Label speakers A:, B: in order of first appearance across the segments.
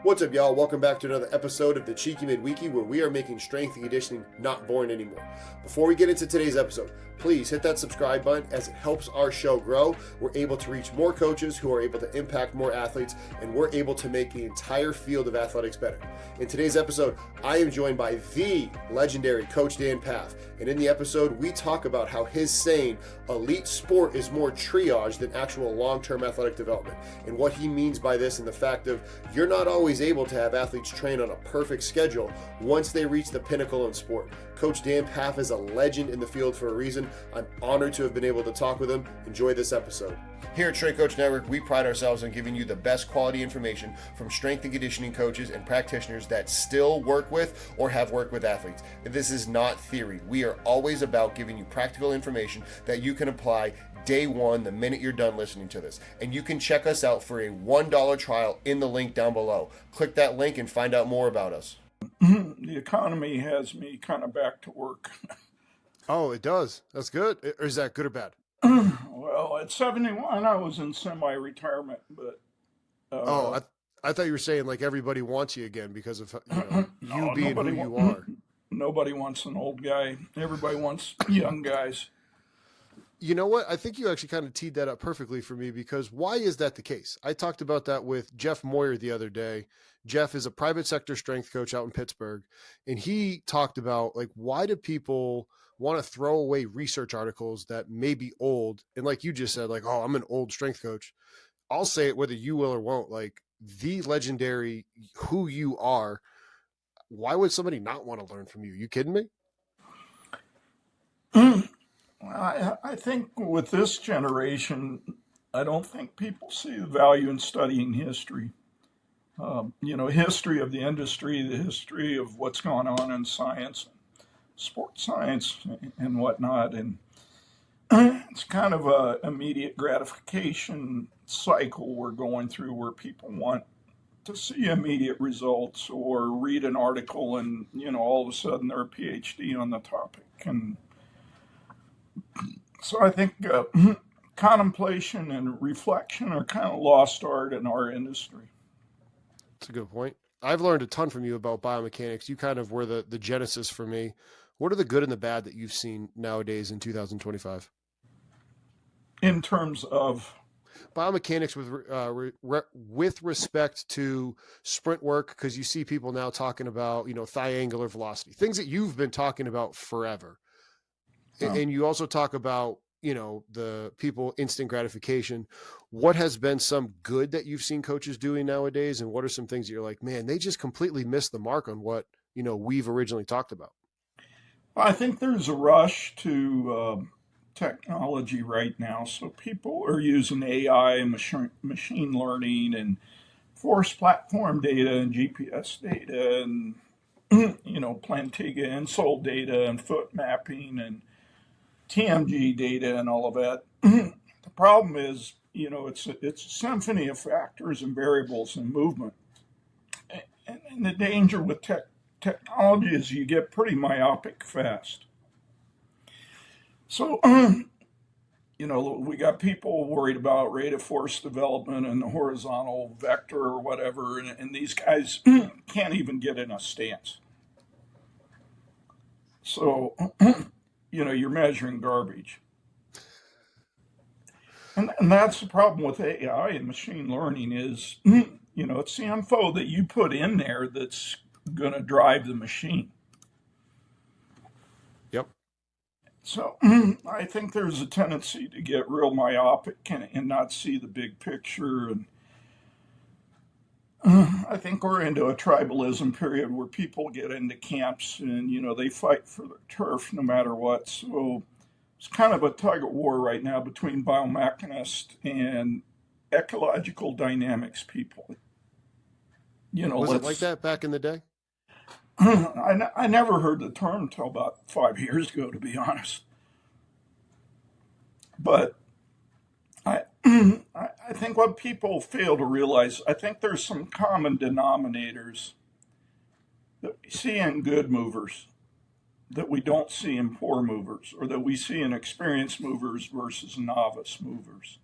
A: What's up, y'all? Welcome back to another episode of the Cheeky Midweek, where we are making strength and conditioning not boring anymore. Before we get into today's episode, please hit that subscribe button as it helps our show grow. We're able to reach more coaches who are able to impact more athletes, and we're able to make the entire field of athletics better. In today's episode, I am joined by the legendary Coach Dan Pfaff, and in the episode, we talk about how his saying, elite sport is more triage than actual long-term athletic development, and what he means by this and the fact of you're not always able to have athletes train on a perfect schedule once they reach the pinnacle in sport. Coach Dan Pfaff is a legend in the field for a reason. I'm honored to have been able to talk with him. Enjoy this episode. Here at Strength Coach Network, we pride ourselves on giving you the best quality information from strength and conditioning coaches and practitioners that still work with or have worked with athletes. This is not theory. We are always about giving you practical information that you can apply day one the minute you're done listening to this. And you can check us out for a $1 trial in the link down below. Click that link and find out more about us.
B: The economy has me kind of back to work.
A: Oh, it does. That's good. Or is that good or bad?
B: Well, at 71, I was in semi-retirement, but...
A: I thought you were saying like everybody wants you again because of you being who you are.
B: Nobody wants an old guy. Everybody wants young guys.
A: You know what? I think you actually kind of teed that up perfectly for me, because why is that the case? I talked about that with Jeff Moyer the other day. Jeff is a private sector strength coach out in Pittsburgh, and he talked about like, why do people want to throw away research articles that may be old? And like you just said, like, oh, I'm an old strength coach. I'll say it whether you will or won't, like the legendary who you are. Why would somebody not want to learn from you? You kidding me?
B: I think with this generation, I don't think people see the value in studying history. History of the industry, the history of what's going on in science, sports science, and whatnot. And it's kind of a immediate gratification cycle we're going through, where people want to see immediate results or read an article and, all of a sudden they're a PhD on the topic. And so I think contemplation and reflection are kind of lost art in our industry.
A: That's a good point. I've learned a ton from you about biomechanics. You kind of were the genesis for me. What are the good and the bad that you've seen nowadays in 2025?
B: In terms of
A: biomechanics with respect to sprint work, because you see people now talking about, thigh angular velocity, things that you've been talking about forever. Oh. And you also talk about, the people instant gratification. What has been some good that you've seen coaches doing nowadays? And what are some things that you're like, man, they just completely missed the mark on what, we've originally talked about?
B: I think there's a rush to technology right now. So people are using AI and machine learning and force platform data and GPS data and, Plantiga insole data and foot mapping and TMG data and all of that. The problem is, it's a symphony of factors and variables and movement. And the danger with technology is you get pretty myopic fast. So, we got people worried about rate of force development and the horizontal vector or whatever, and these guys can't even get in a stance. So, you're measuring garbage. And that's the problem with AI and machine learning is, it's the info that you put in there that's going to drive the machine.
A: Yep.
B: So I think there's a tendency to get real myopic and not see the big picture. And I think we're into a tribalism period where people get into camps and, they fight for their turf no matter what. So it's kind of a tug of war right now between biomechanists and ecological dynamics people.
A: Was it like that back in the day?
B: I never heard the term until about 5 years ago, to be honest. But I think what people fail to realize, I think there's some common denominators that we see in good movers that we don't see in poor movers, or that we see in experienced movers versus novice movers.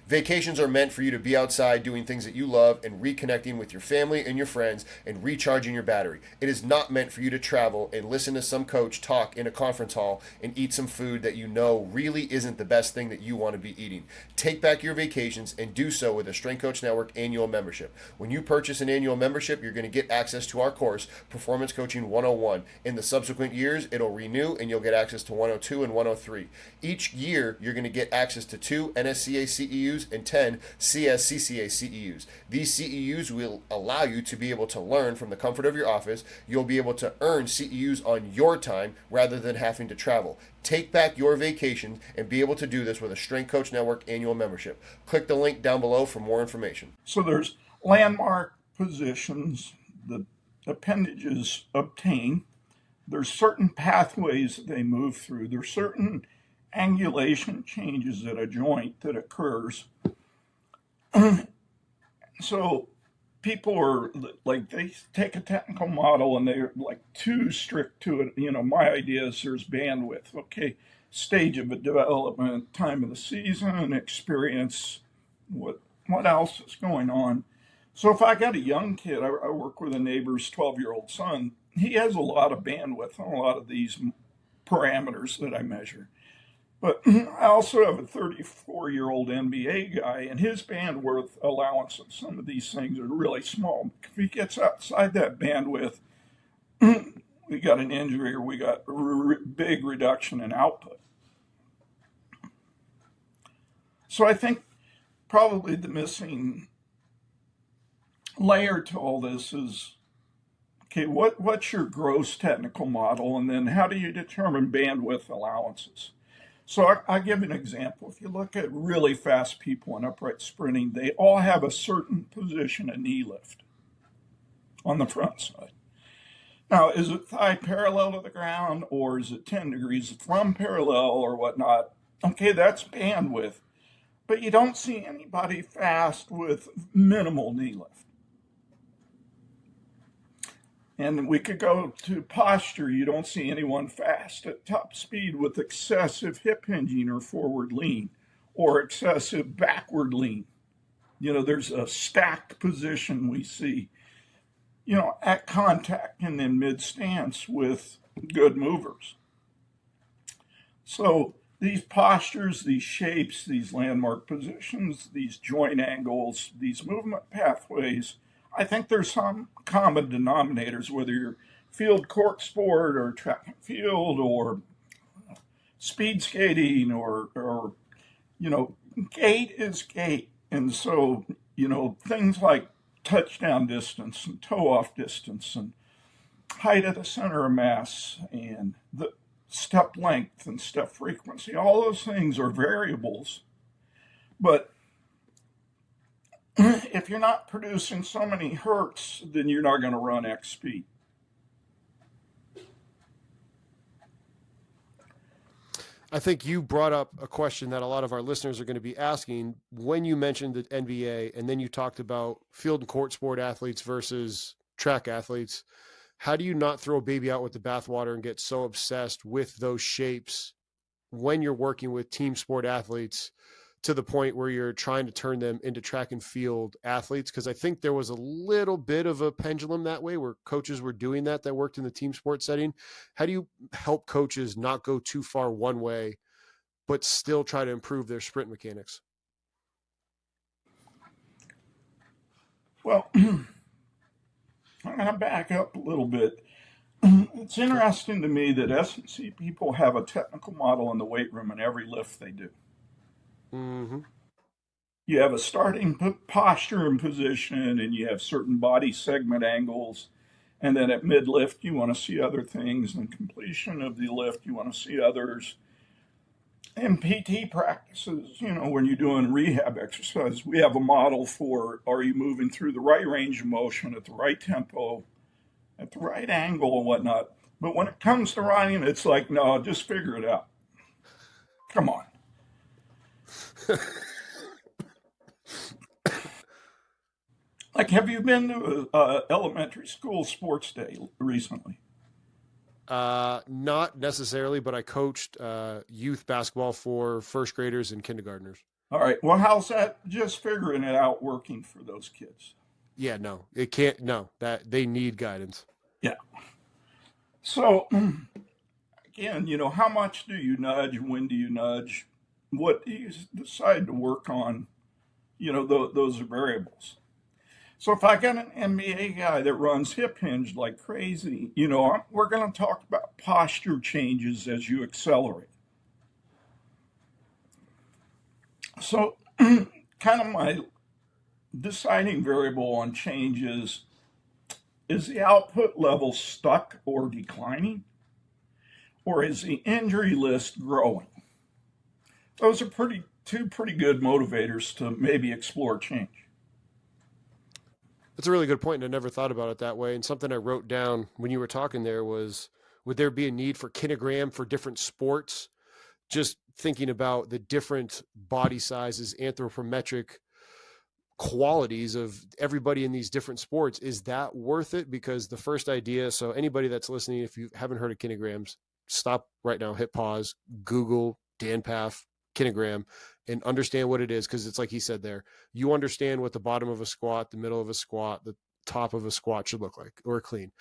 A: Vacations are meant for you to be outside doing things that you love and reconnecting with your family and your friends and recharging your battery. It is not meant for you to travel and listen to some coach talk in a conference hall and eat some food that you know really isn't the best thing that you want to be eating. Take back your vacations and do so with a Strength Coach Network annual membership. When you purchase an annual membership, you're going to get access to our course, Performance Coaching 101. In the subsequent years, it'll renew and you'll get access to 102 and 103. Each year, you're going to get access to 2 NSCA CEUs and 10 CSCCA CEUs. These CEUs will allow you to be able to learn from the comfort of your office. You'll be able to earn CEUs on your time rather than having to travel. Take back your vacations and be able to do this with a Strength Coach Network annual membership. Click the link down below for more information.
B: So there's landmark positions that appendages obtain. There's certain pathways that they move through. There's certain angulation changes at a joint that occurs. So people are like, they take a technical model and they're like too strict to it. My idea is there's bandwidth. Okay, stage of a development, time of the season, experience, what else is going on. So if I got a young kid, I work with a neighbor's 12-year-old son, he has a lot of bandwidth on a lot of these parameters that I measure. But I also have a 34-year-old NBA guy, and his bandwidth allowances, some of these things are really small. If he gets outside that bandwidth, we got an injury or we got a big reduction in output. So I think probably the missing layer to all this is, okay, what's your gross technical model, and then how do you determine bandwidth allowances? So I give an example. If you look at really fast people in upright sprinting, they all have a certain position of knee lift on the front side. Now, is it thigh parallel to the ground, or is it 10 degrees from parallel or whatnot? Okay, that's bandwidth. But you don't see anybody fast with minimal knee lift. And we could go to posture. You don't see anyone fast at top speed with excessive hip hinging or forward lean or excessive backward lean. There's a stacked position we see, at contact and in mid stance with good movers. So these postures, these shapes, these landmark positions, these joint angles, these movement pathways, I think there's some common denominators, whether you're field court sport or track and field or speed skating or gait is gait. And so, things like touchdown distance and toe off distance and height of the center of mass and the step length and step frequency, all those things are variables. But if you're not producing so many hertz, then you're not going to run X speed.
A: I think you brought up a question that a lot of our listeners are going to be asking when you mentioned the NBA and then you talked about field and court sport athletes versus track athletes. How do you not throw a baby out with the bathwater and get so obsessed with those shapes when you're working with team sport athletes to the point where you're trying to turn them into track and field athletes? Because I think there was a little bit of a pendulum that way where coaches were doing that worked in the team sport setting. How do you help coaches not go too far one way, but still try to improve their sprint mechanics?
B: Well, I'm going to back up a little bit. It's interesting to me that S&C people have a technical model in the weight room in every lift they do.
A: Mm-hmm.
B: You have a starting posture and position, and you have certain body segment angles. And then at mid lift, you want to see other things. And completion of the lift, you want to see others. In PT practices, when you're doing rehab exercise, we have a model for, are you moving through the right range of motion at the right tempo, at the right angle and whatnot. But when it comes to running, it's like, no, just figure it out. Come on. Like, have you been to a elementary school sports day recently?
A: Not necessarily, but I coached youth basketball for first graders and kindergartners.
B: All right. Well, how's that just figuring it out working for those kids?
A: Yeah, no, it can't. No, that they need guidance.
B: Yeah. So, again, how much do you nudge? When do you nudge? What do you decide to work on? Those are variables. So if I got an NBA guy that runs hip hinge like crazy, we're going to talk about posture changes as you accelerate. So, kind of my deciding variable on changes is the output level stuck or declining, or is the injury list growing? Those are two pretty good motivators to maybe explore change.
A: That's a really good point, and I never thought about it that way. And something I wrote down when you were talking there was, would there be a need for kinegram for different sports? Just thinking about the different body sizes, anthropometric qualities of everybody in these different sports, is that worth it? Because the first idea, so anybody that's listening, if you haven't heard of kinograms, stop right now, hit pause, Google Dan Pfaff kinegram, and understand what it is. Because it's like he said there, you understand what the bottom of a squat, the middle of a squat, the top of a squat should look like, or clean.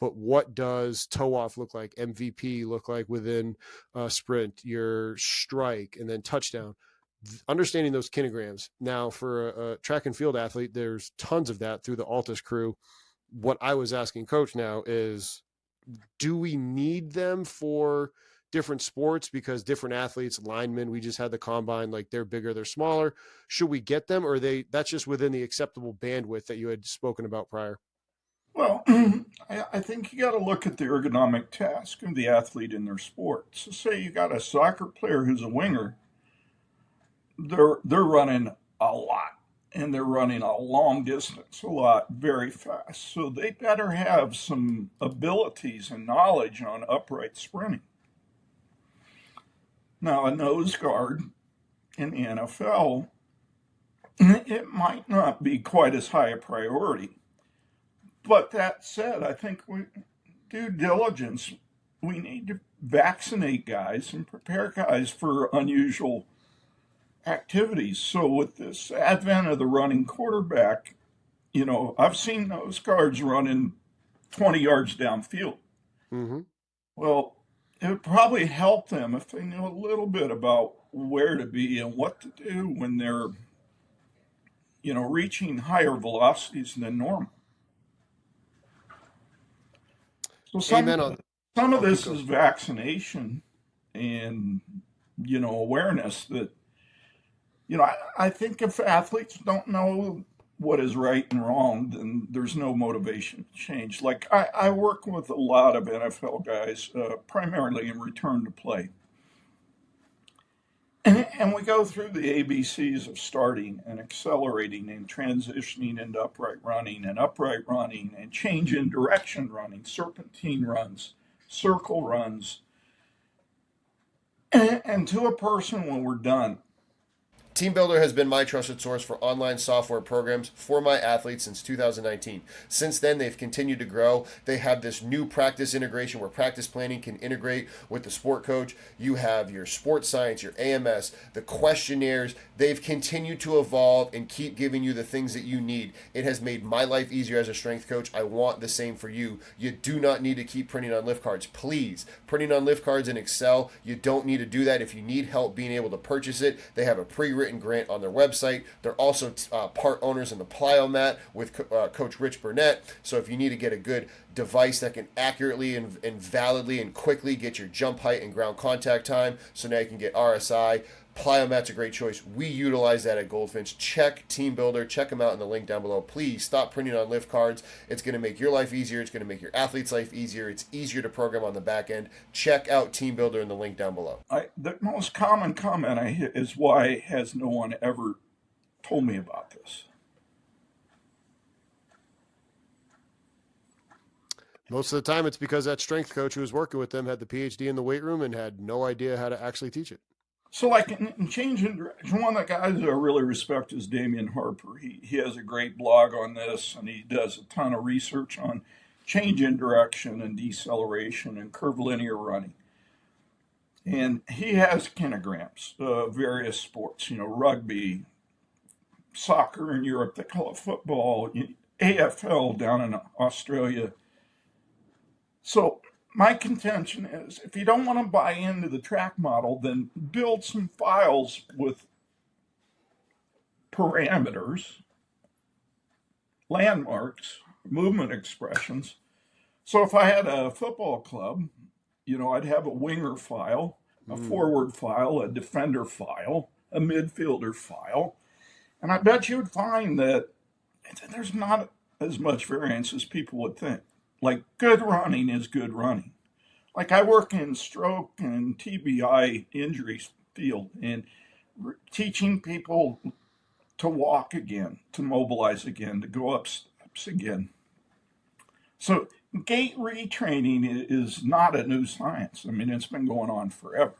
A: But what does toe off look like, MVP look like within a sprint, your strike, and then touchdown? Understanding those kinograms. Now, for a track and field athlete, there's tons of that through the Altus crew. What I was asking Coach now is, do we need them for different sports? Because different athletes, linemen, we just had the combine, like they're bigger, they're smaller. Should we get them, or that's just within the acceptable bandwidth that you had spoken about prior?
B: Well, I think you got to look at the ergonomic task of the athlete in their sport. So, say you got a soccer player who's a winger, they're running a lot, and they're running a long distance a lot, very fast. So they better have some abilities and knowledge on upright sprinting. Now, a nose guard in the NFL, it might not be quite as high a priority. But that said, I think we due diligence, we need to vaccinate guys and prepare guys for unusual activities. So with this advent of the running quarterback, I've seen those guards running 20 yards downfield.
A: Mm-hmm.
B: Well, it would probably help them if they knew a little bit about where to be and what to do when they're, reaching higher velocities than normal. So
A: Amen.
B: some of
A: Keep
B: this
A: going.
B: is vaccination and, awareness that, I think if athletes don't know what is right and wrong, then there's no motivation to change. Like I work with a lot of NFL guys, primarily in return to play. And we go through the ABCs of starting and accelerating and transitioning into upright running and change in direction running, serpentine runs, circle runs. And to a person, when we're done,
A: TeamBuildr has been my trusted source for online software programs for my athletes since 2019. Since then, they've continued to grow. They have this new practice integration where practice planning can integrate with the sport coach. You have your sports science, your AMS, the questionnaires. They've continued to evolve and keep giving you the things that you need. It has made my life easier as a strength coach. I want the same for you. You do not need to keep printing on lift cards. Please, printing on lift cards in Excel, you don't need to do that. If you need help being able to purchase it, they have a pre-written grant on their website. They're also part owners in the Plyomat with Coach Rich Burnett. So if you need to get a good device that can accurately and validly and quickly get your jump height and ground contact time, so now you can get RSI, Plyomat's a great choice. We utilize that at Goldfinch. Check TeamBuildr. Check them out in the link down below. Please stop printing on lift cards. It's going to make your life easier. It's going to make your athlete's life easier. It's easier to program on the back end. Check out TeamBuildr in the link down below.
B: The most common comment I hear is, why has no one ever told me about this?
A: Most of the time, it's because that strength coach who was working with them had the PhD in the weight room and had no idea how to actually teach it.
B: So, like in changing direction, one of the guys that I really respect is Damian Harper. He has a great blog on this, and he does a ton of research on change in direction and deceleration and curvilinear running. And he has kinograms of various sports, rugby, soccer in Europe, they call it football, AFL down in Australia. So my contention is if you don't want to buy into the track model, then build some files with parameters, landmarks, movement expressions. So if I had a football club, I'd have a winger file, a forward file, a defender file, a midfielder file. And I bet you'd find that there's not as much variance as people would think. Like good running is good running. Like I work in stroke and TBI injury field and teaching people to walk again, to mobilize again, to go up steps again. So gait retraining is not a new science. I mean, it's been going on forever.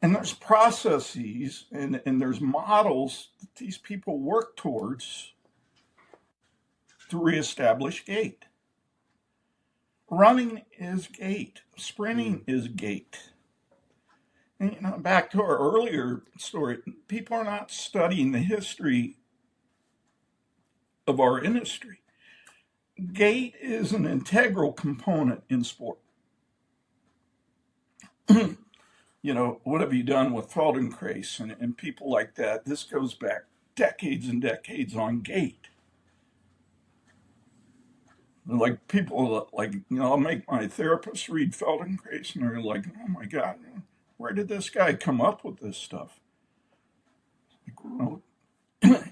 B: And there's processes and there's models that these people work towards to reestablish gait. Running is gait. Sprinting is gait. And back to our earlier story, people are not studying the history of our industry. Gait is an integral component in sport. What have you done with Feldenkrais and people like that? This goes back decades and decades on gait. Like people, I'll make my therapist read Feldenkrais and they're like, oh my God, where did this guy come up with this stuff?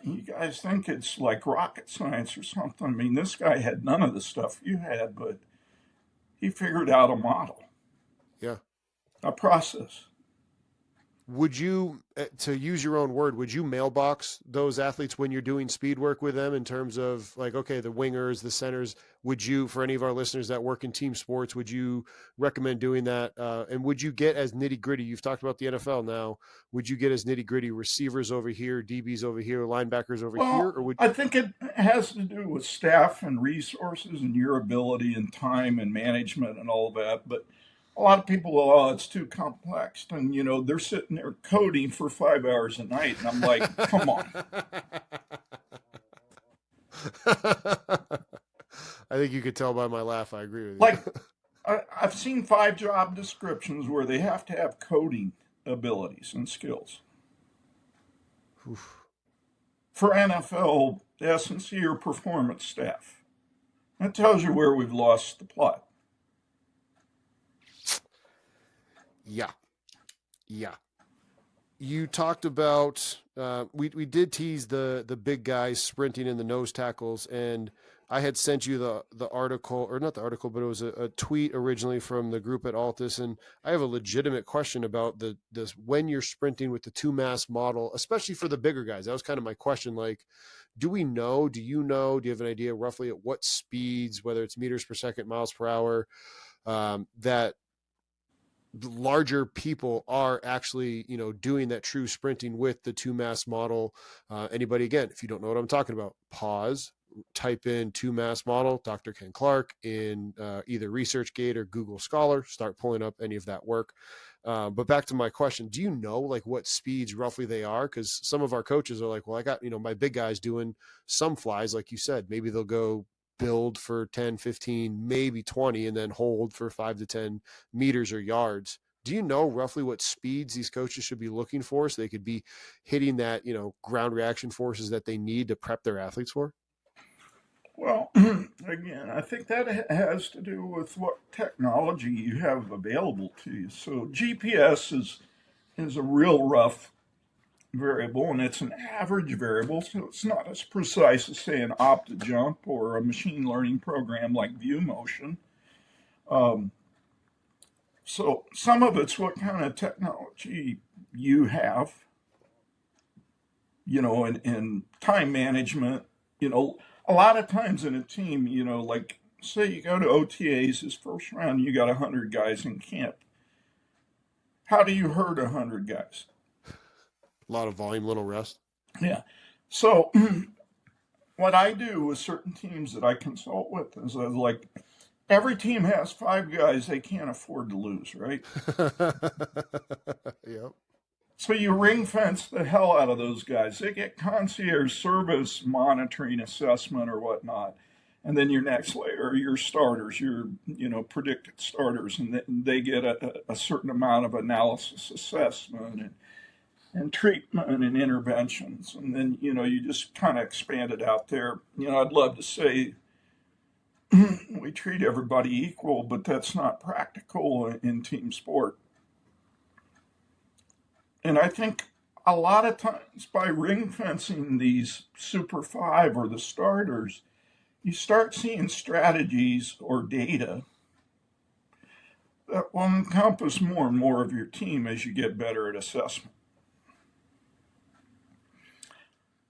B: You guys think it's like rocket science or something. I mean, this guy had none of the stuff you had, but he figured out a model.
A: Yeah.
B: A process.
A: Would you, to use your own word, would you mailbox those athletes when you're doing speed work with them in terms of like, okay, the wingers, the centers, would you, for any of our listeners that work in team sports, would you recommend doing that? And would you get as nitty gritty? You've talked about the NFL now. Would you get as nitty gritty receivers over here, DBs over here, linebackers over here? Or
B: I think it has to do with staff and resources and your ability and time and management and all that. But a lot of people, it's too complex. And, they're sitting there coding for 5 hours a night. And I'm like, come on.
A: I think you could tell by my laugh. I agree with you.
B: Like, I've seen 5 job descriptions where they have to have coding abilities and skills.
A: Oof.
B: For NFL, S&C or performance staff. That tells you where we've lost the plot.
A: Yeah. You talked about, we did tease the big guys sprinting in the nose tackles, and I had sent you the article, or not the article, but it was a tweet originally from the group at Altus, and I have a legitimate question about this when you're sprinting with the 2-mass model, especially for the bigger guys. That was kind of my question, like, do you have an idea roughly at what speeds, whether it's meters per second, miles per hour, that larger people are actually, doing that true sprinting with the 2-mass model? Anybody, again, if you don't know what I'm talking about, pause, type in 2-mass model, Dr. Ken Clark in either ResearchGate or Google Scholar, start pulling up any of that work. But back to my question, do you know like what speeds roughly they are? Because some of our coaches are like, well, I got, my big guys doing some flies, like you said, maybe they'll go build for 10, 15, maybe 20, and then hold for 5 to 10 meters or yards. Do you know roughly what speeds these coaches should be looking for so they could be hitting that, ground reaction forces that they need to prep their athletes for?
B: Well, again, I think that has to do with what technology you have available to you. So GPS is a real rough variable, and it's an average variable, so it's not as precise as, say, an OptiJump or a machine learning program like ViewMotion. So some of it's what kind of technology you have, and time management. A lot of times in a team, like say you go to OTAs, this first round, you got 100 guys in camp. How do you herd 100 guys?
A: A lot of volume, little rest.
B: Yeah. So what I do with certain teams that I consult with is I was like, every team has 5 guys they can't afford to lose, right?
A: Yep.
B: So you ring fence the hell out of those guys. They get concierge service, monitoring, assessment, or whatnot. And then your next layer are your starters, your predicted starters, and they get a certain amount of analysis, assessment, and treatment and interventions. And then you just kind of expand it out there. I'd love to say we treat everybody equal, but that's not practical in team sport. And I think a lot of times by ring fencing these Super Five or the starters, you start seeing strategies or data that will encompass more and more of your team as you get better at assessment.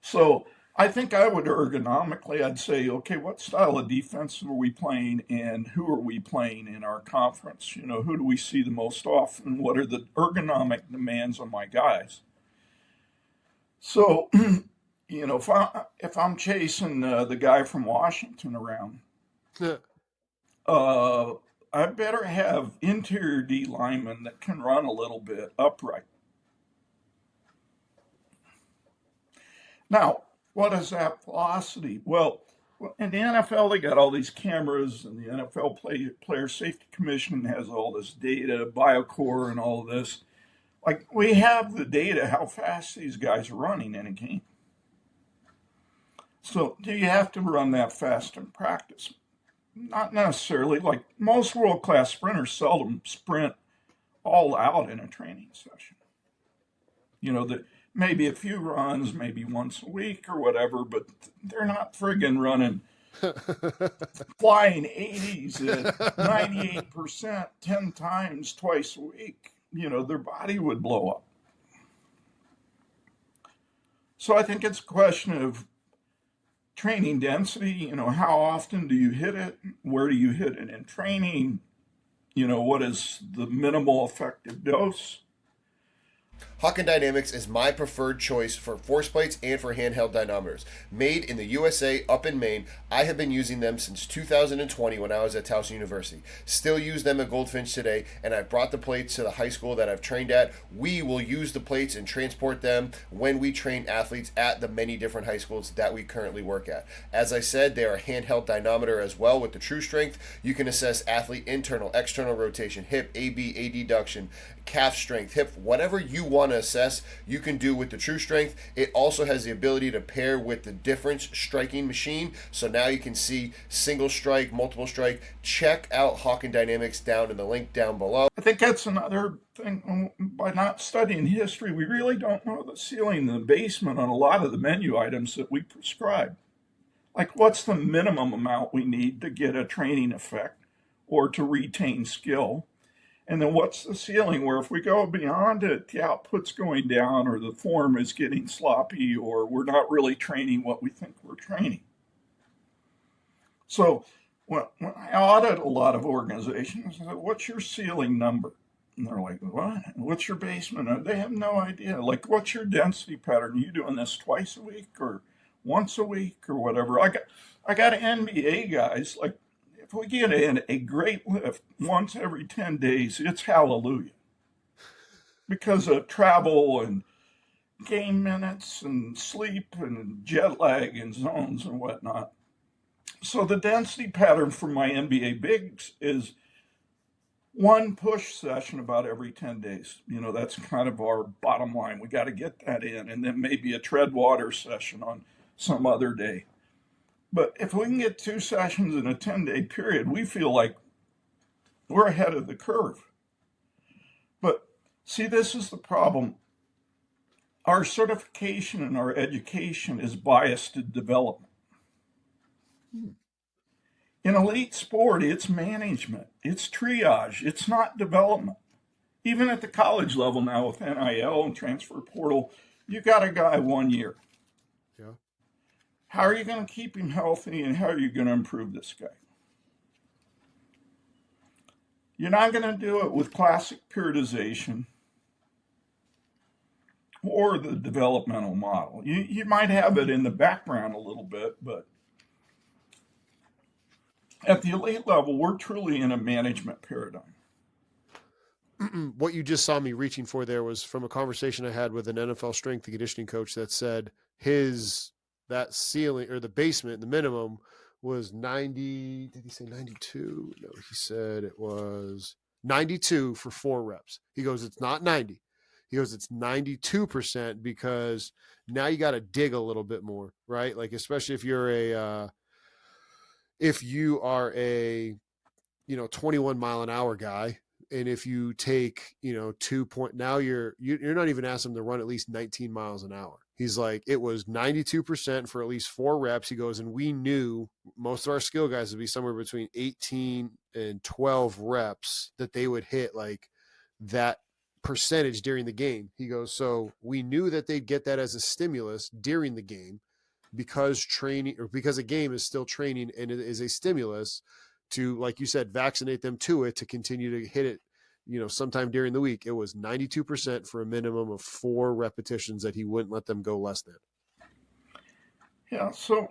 B: So I think I would ergonomically, I'd say, okay, what style of defense are we playing and who are we playing in our conference? Who do we see the most often? What are the ergonomic demands on my guys? So, if I'm chasing the guy from Washington around, I better have interior D linemen that can run a little bit upright. Now, what is that velocity? Well, in the NFL, they got all these cameras, and the NFL Player Safety Commission has all this data, BioCore, and all of this. Like, we have the data, how fast these guys are running in a game. So, do you have to run that fast in practice? Not necessarily. Like, most world-class sprinters seldom sprint all out in a training session. Maybe a few runs, maybe once a week or whatever, but they're not friggin' running flying 80s at 98% 10 times twice a week. Their body would blow up. So I think it's a question of training density. How often do you hit it? Where do you hit it in training? What is the minimal effective dose?
A: Hawken Dynamics is my preferred choice for force plates and for handheld dynamometers. Made in the USA up in Maine, I have been using them since 2020 when I was at Towson University. Still use them at Goldfinch today, and I've brought the plates to the high school that I've trained at. We will use the plates and transport them when we train athletes at the many different high schools that we currently work at. As I said, they are a handheld dynamometer as well with the True Strength. You can assess athlete internal, external rotation, hip, AB, adduction, calf strength, hip, whatever you want to assess, you can do with the True Strength. It also has the ability to pair with the difference striking machine, so now you can see single strike, multiple strike. Check out Hawken Dynamics down in the link down below.
B: I think that's another thing. By not studying history, we really don't know the ceiling and the basement on a lot of the menu items that we prescribe. Like, what's the minimum amount we need to get a training effect or to retain skill? And then what's the ceiling where if we go beyond it, the output's going down or the form is getting sloppy or we're not really training what we think we're training. So when I audit a lot of organizations, I said, what's your ceiling number? And they're like, what? What's your basement? They have no idea. Like, what's your density pattern? Are you doing this twice a week or once a week or whatever? I got NBA guys, like, if we get in a great lift once every 10 days, it's hallelujah. Because of travel and game minutes and sleep and jet lag and zones and whatnot. So the density pattern for my NBA bigs is one push session about every 10 days. That's kind of our bottom line. We got to get that in. And then maybe a tread water session on some other day. But if we can get 2 sessions in a 10-day period, we feel like we're ahead of the curve. But see, this is the problem. Our certification and our education is biased to development. In elite sport, it's management, it's triage, it's not development. Even at the college level now with NIL and transfer portal, you got a guy 1 year.
A: Yeah.
B: How are you going to keep him healthy and how are you going to improve this guy? You're not going to do it with classic periodization or the developmental model. You might have it in the background a little bit, but At the elite level, we're truly in a management paradigm.
A: What you just saw me reaching for there was from a conversation I had with an NFL strength and conditioning coach that said that ceiling or the basement, the minimum was 90. Did he say 92? No, he said it was 92 for 4 reps. He goes, it's not 90. He goes, it's 92% because now you got to dig a little bit more, right? Like, especially if you are a 21 mile an hour guy. And if you take, now you're not even asking them to run at least 19 miles an hour. He's like, it was 92% for at least 4 reps. He goes, and we knew most of our skill guys would be somewhere between 18 and 12 reps that they would hit like that percentage during the game. He goes, so we knew that they'd get that as a stimulus during the game because a game is still training and it is a stimulus to, like you said, vaccinate them to it to continue to hit it, sometime during the week. It was 92% for a minimum of 4 repetitions that he wouldn't let them go less than.
B: Yeah, so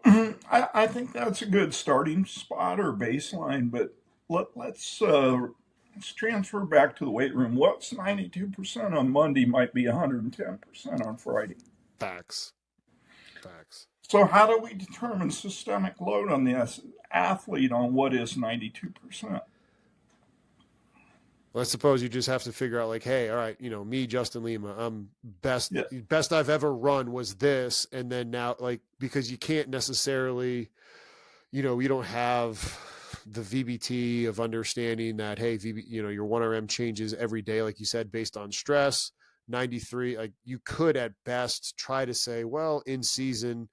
B: I think that's a good starting spot or baseline, but let's transfer back to the weight room. What's 92% on Monday might be 110% on Friday.
A: Facts.
B: So how do we determine systemic load on the athlete on what is 92%?
A: Well, I suppose you just have to figure out like, hey, all right, me, Justin Lima, I'm best I've ever run was this. And then now, like, because you can't necessarily, you don't have the VBT of understanding that, hey, your 1RM changes every day, like you said, based on stress. 93, like you could at best try to say, well, in season,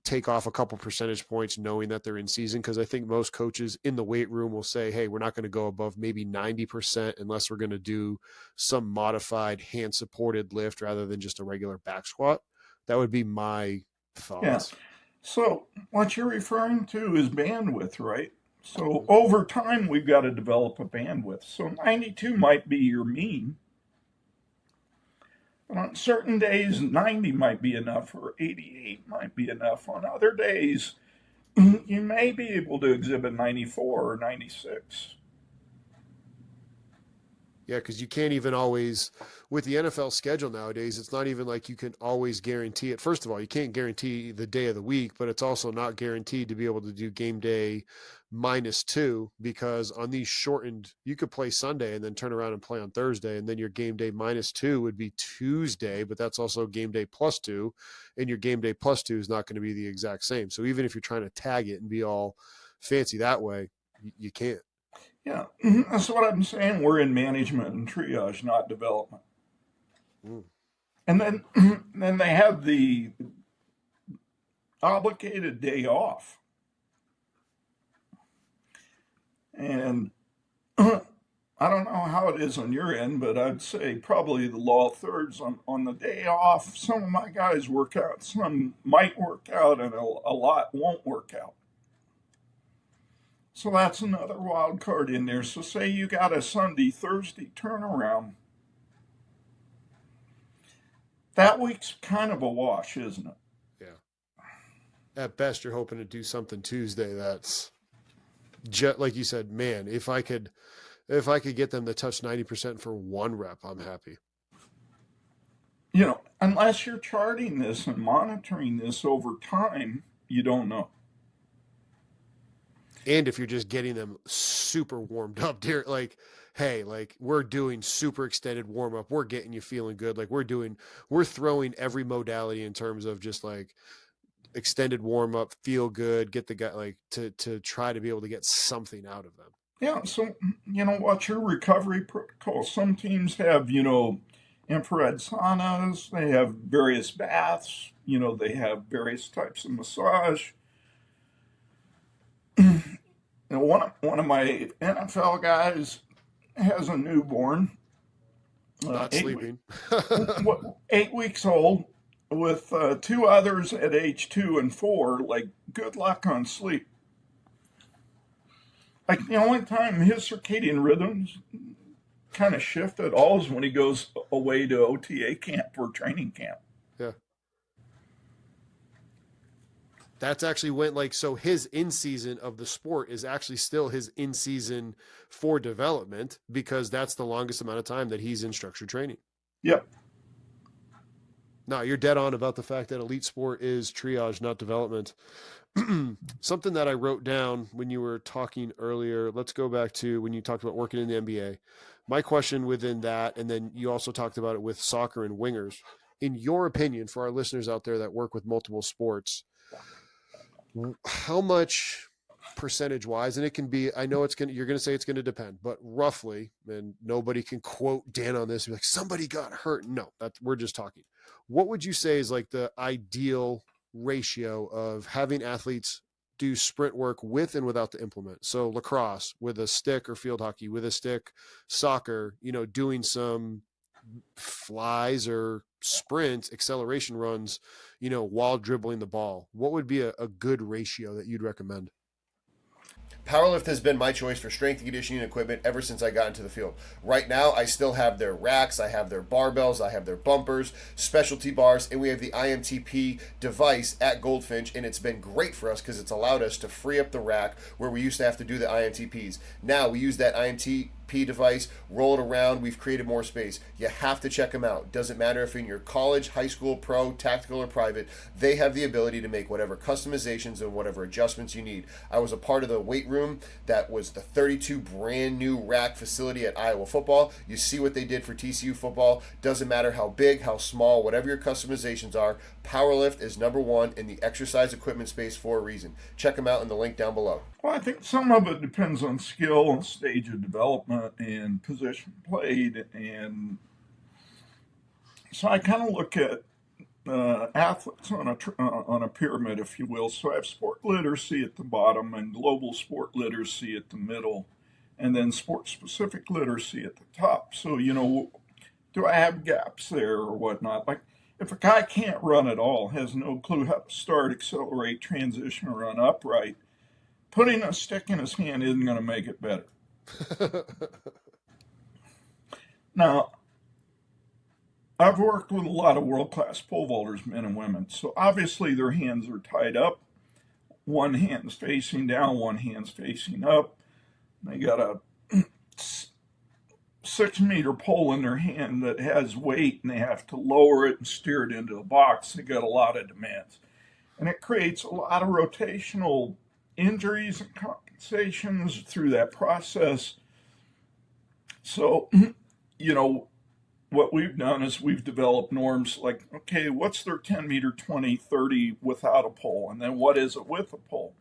A: take off a couple percentage points knowing that they're in season. Because I think most coaches in the weight room will say, hey, we're not going to go above maybe 90% unless we're going to do some modified hand supported lift rather than just a regular back squat. That would be my thoughts.
B: Yeah. So what you're referring to is bandwidth, right? So over time, we've got to develop a bandwidth. So 92 might be your mean. But on certain days, 90 might be enough, or 88 might be enough. On other days, you may be able to exhibit 94 or 96.
A: Yeah, because you can't even always, with the NFL schedule nowadays, it's not even like you can always guarantee it. First of all, you can't guarantee the day of the week, but it's also not guaranteed to be able to do game day -2 because on these shortened, you could play Sunday and then turn around and play on Thursday, and then your game day -2 would be Tuesday, but that's also game day +2, and your game day +2 is not going to be the exact same. So even if you're trying to tag it and be all fancy that way, you can't.
B: Yeah, that's what I'm saying. We're in management and triage, not development. And then they have the obligated day off. And I don't know how it is on your end, but I'd say probably the law of thirds on the day off. Some of my guys work out, some might work out, and a lot won't work out. So that's another wild card in there. So say you got a Sunday, Thursday turnaround. That week's kind of a wash, isn't it?
A: Yeah. At best, you're hoping to do something Tuesday that's just like you said, man, if I could get them to touch 90% for 1 rep, I'm happy.
B: Unless you're charting this and monitoring this over time, you don't know.
A: And if you're just getting them super warmed up, dear, like, hey, like we're doing super extended warm up, we're getting you feeling good. Like we're throwing every modality in terms of just like extended warm up, feel good, get the guy like to try to be able to get something out of them.
B: Yeah. So, what's your recovery protocol? Some teams have, infrared saunas, they have various baths, they have various types of massage. One of my NFL guys has a newborn,
A: Not sleeping.
B: 8 weeks old, with 2 others at age 2 and 4. Like, good luck on sleep. Like, the only time his circadian rhythms kind of shift at all is when he goes away to OTA camp or training camp.
A: Yeah. That's actually when, like, so his in season of the sport is actually still his in season for development, because that's the longest amount of time that he's in structured training.
B: Yep.
A: No, you're dead on about the fact that elite sport is triage, not development. Something that I wrote down when you were talking earlier, let's go back to when you talked about working in the NBA. My question within that, and then you also talked about it with soccer and wingers. In your opinion, for our listeners out there that work with multiple sports, how much percentage wise, and it can be, I know you're going to say it's going to depend, but roughly, and nobody can quote Dan on this, be like, somebody got hurt. No, we're just talking. What would you say is like the ideal ratio of having athletes do sprint work with and without the implement? So lacrosse with a stick, or field hockey with a stick, soccer, doing some flies or sprint acceleration runs, while dribbling the ball. What would be a good ratio that you'd recommend? Powerlift has been my choice for strength and conditioning equipment ever since I got into the field. Right now, I still have their racks, I have their barbells, I have their bumpers, specialty bars, and we have the IMTP device at Goldfinch, and it's been great for us because it's allowed us to free up the rack where we used to have to do the IMTPs. Now we use that IMTP device, roll it around, we've created more space. You have to check them out. Doesn't matter if in your college, high school, pro, tactical, or private, they have the ability to make whatever customizations and whatever adjustments you need. I was a part of the weight room that was the 32 brand new rack facility at Iowa football. You see what they did for TCU football. Doesn't matter how big, how small, whatever your customizations are, Powerlift is number one in the exercise equipment space for a reason. Check them out in the link down below.
B: Well, I think some of it depends on skill and stage of development and position played. And so I kind of look at athletes on a pyramid, if you will. So I have sport literacy at the bottom and global sport literacy at the middle, and then sport-specific literacy at the top. So, do I have gaps there or whatnot? Like, if a guy can't run at all, has no clue how to start, accelerate, transition, or run upright, putting a stick in his hand isn't going to make it better. Now, I've worked with a lot of world-class pole vaulters, men and women. So obviously their hands are tied up. One hand's facing down, one hand's facing up. They got a 6-meter pole in their hand that has weight, and they have to lower it and steer it into the box. They got a lot of demands. And it creates a lot of rotational injuries and compensations through that process. So, what we've done is we've developed norms like, okay, what's their 10-meter, 20, 30 without a pole? And then what is it with a pole?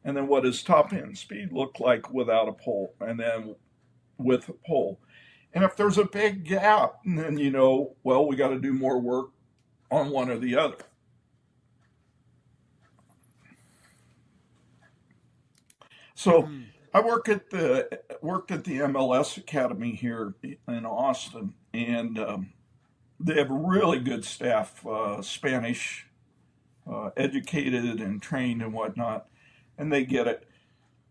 B: And then what does top end speed look like without a pole? And then with a pole. And if there's a big gap, then we got to do more work on one or the other. So I worked at the MLS Academy here in Austin, and they have a really good staff, Spanish educated and trained and whatnot, and they get it.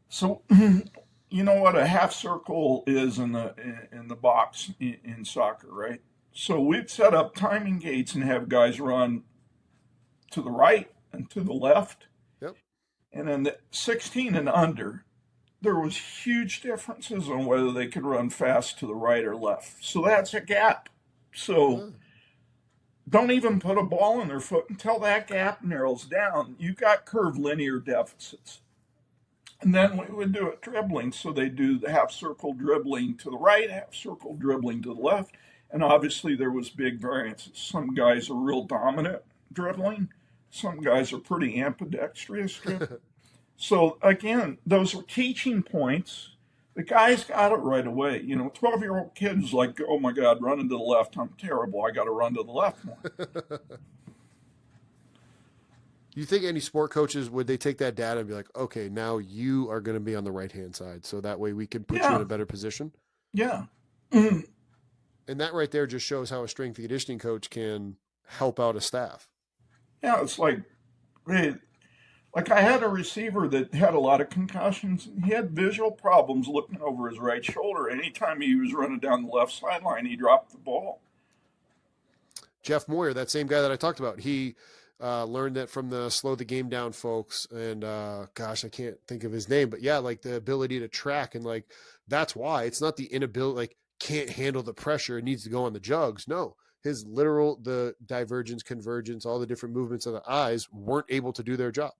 B: So you know what a half circle is in the box in soccer, right? So we'd set up timing gates and have guys run to the right and to the left.
A: Yep.
B: And then the 16 and under, there was huge differences on whether they could run fast to the right or left. So that's a gap. So don't even put a ball in their foot until that gap narrows down. You got curvilinear deficits. And then we would do it dribbling. So they do the half circle dribbling to the right, half circle dribbling to the left. And obviously there was big variances. Some guys are real dominant dribbling. Some guys are pretty ambidextrous dribbling. So again, those are teaching points. The guys got it right away. 12-year-old kids like, oh my God, running to the left, I'm terrible. I got to run to the left more.
A: You think any sport coaches, would they take that data and be like, okay, now you are going to be on the right-hand side, so that way we can put you in a better position?
B: Yeah.
A: And that right there just shows how a strength and conditioning coach can help out a staff.
B: Yeah, it's like, hey, I had a receiver that had a lot of concussions. He had visual problems looking over his right shoulder. Anytime he was running down the left sideline, he dropped the ball.
A: Jeff Moyer, that same guy that I talked about, he Learned that from the Slow the Game Down folks. And gosh, I can't think of his name, but yeah, like the ability to track, and like that's why it's not the inability, like can't handle the pressure, it needs to go on the jugs. No, his literal, the divergence, convergence, all the different movements of the eyes weren't able to do their job.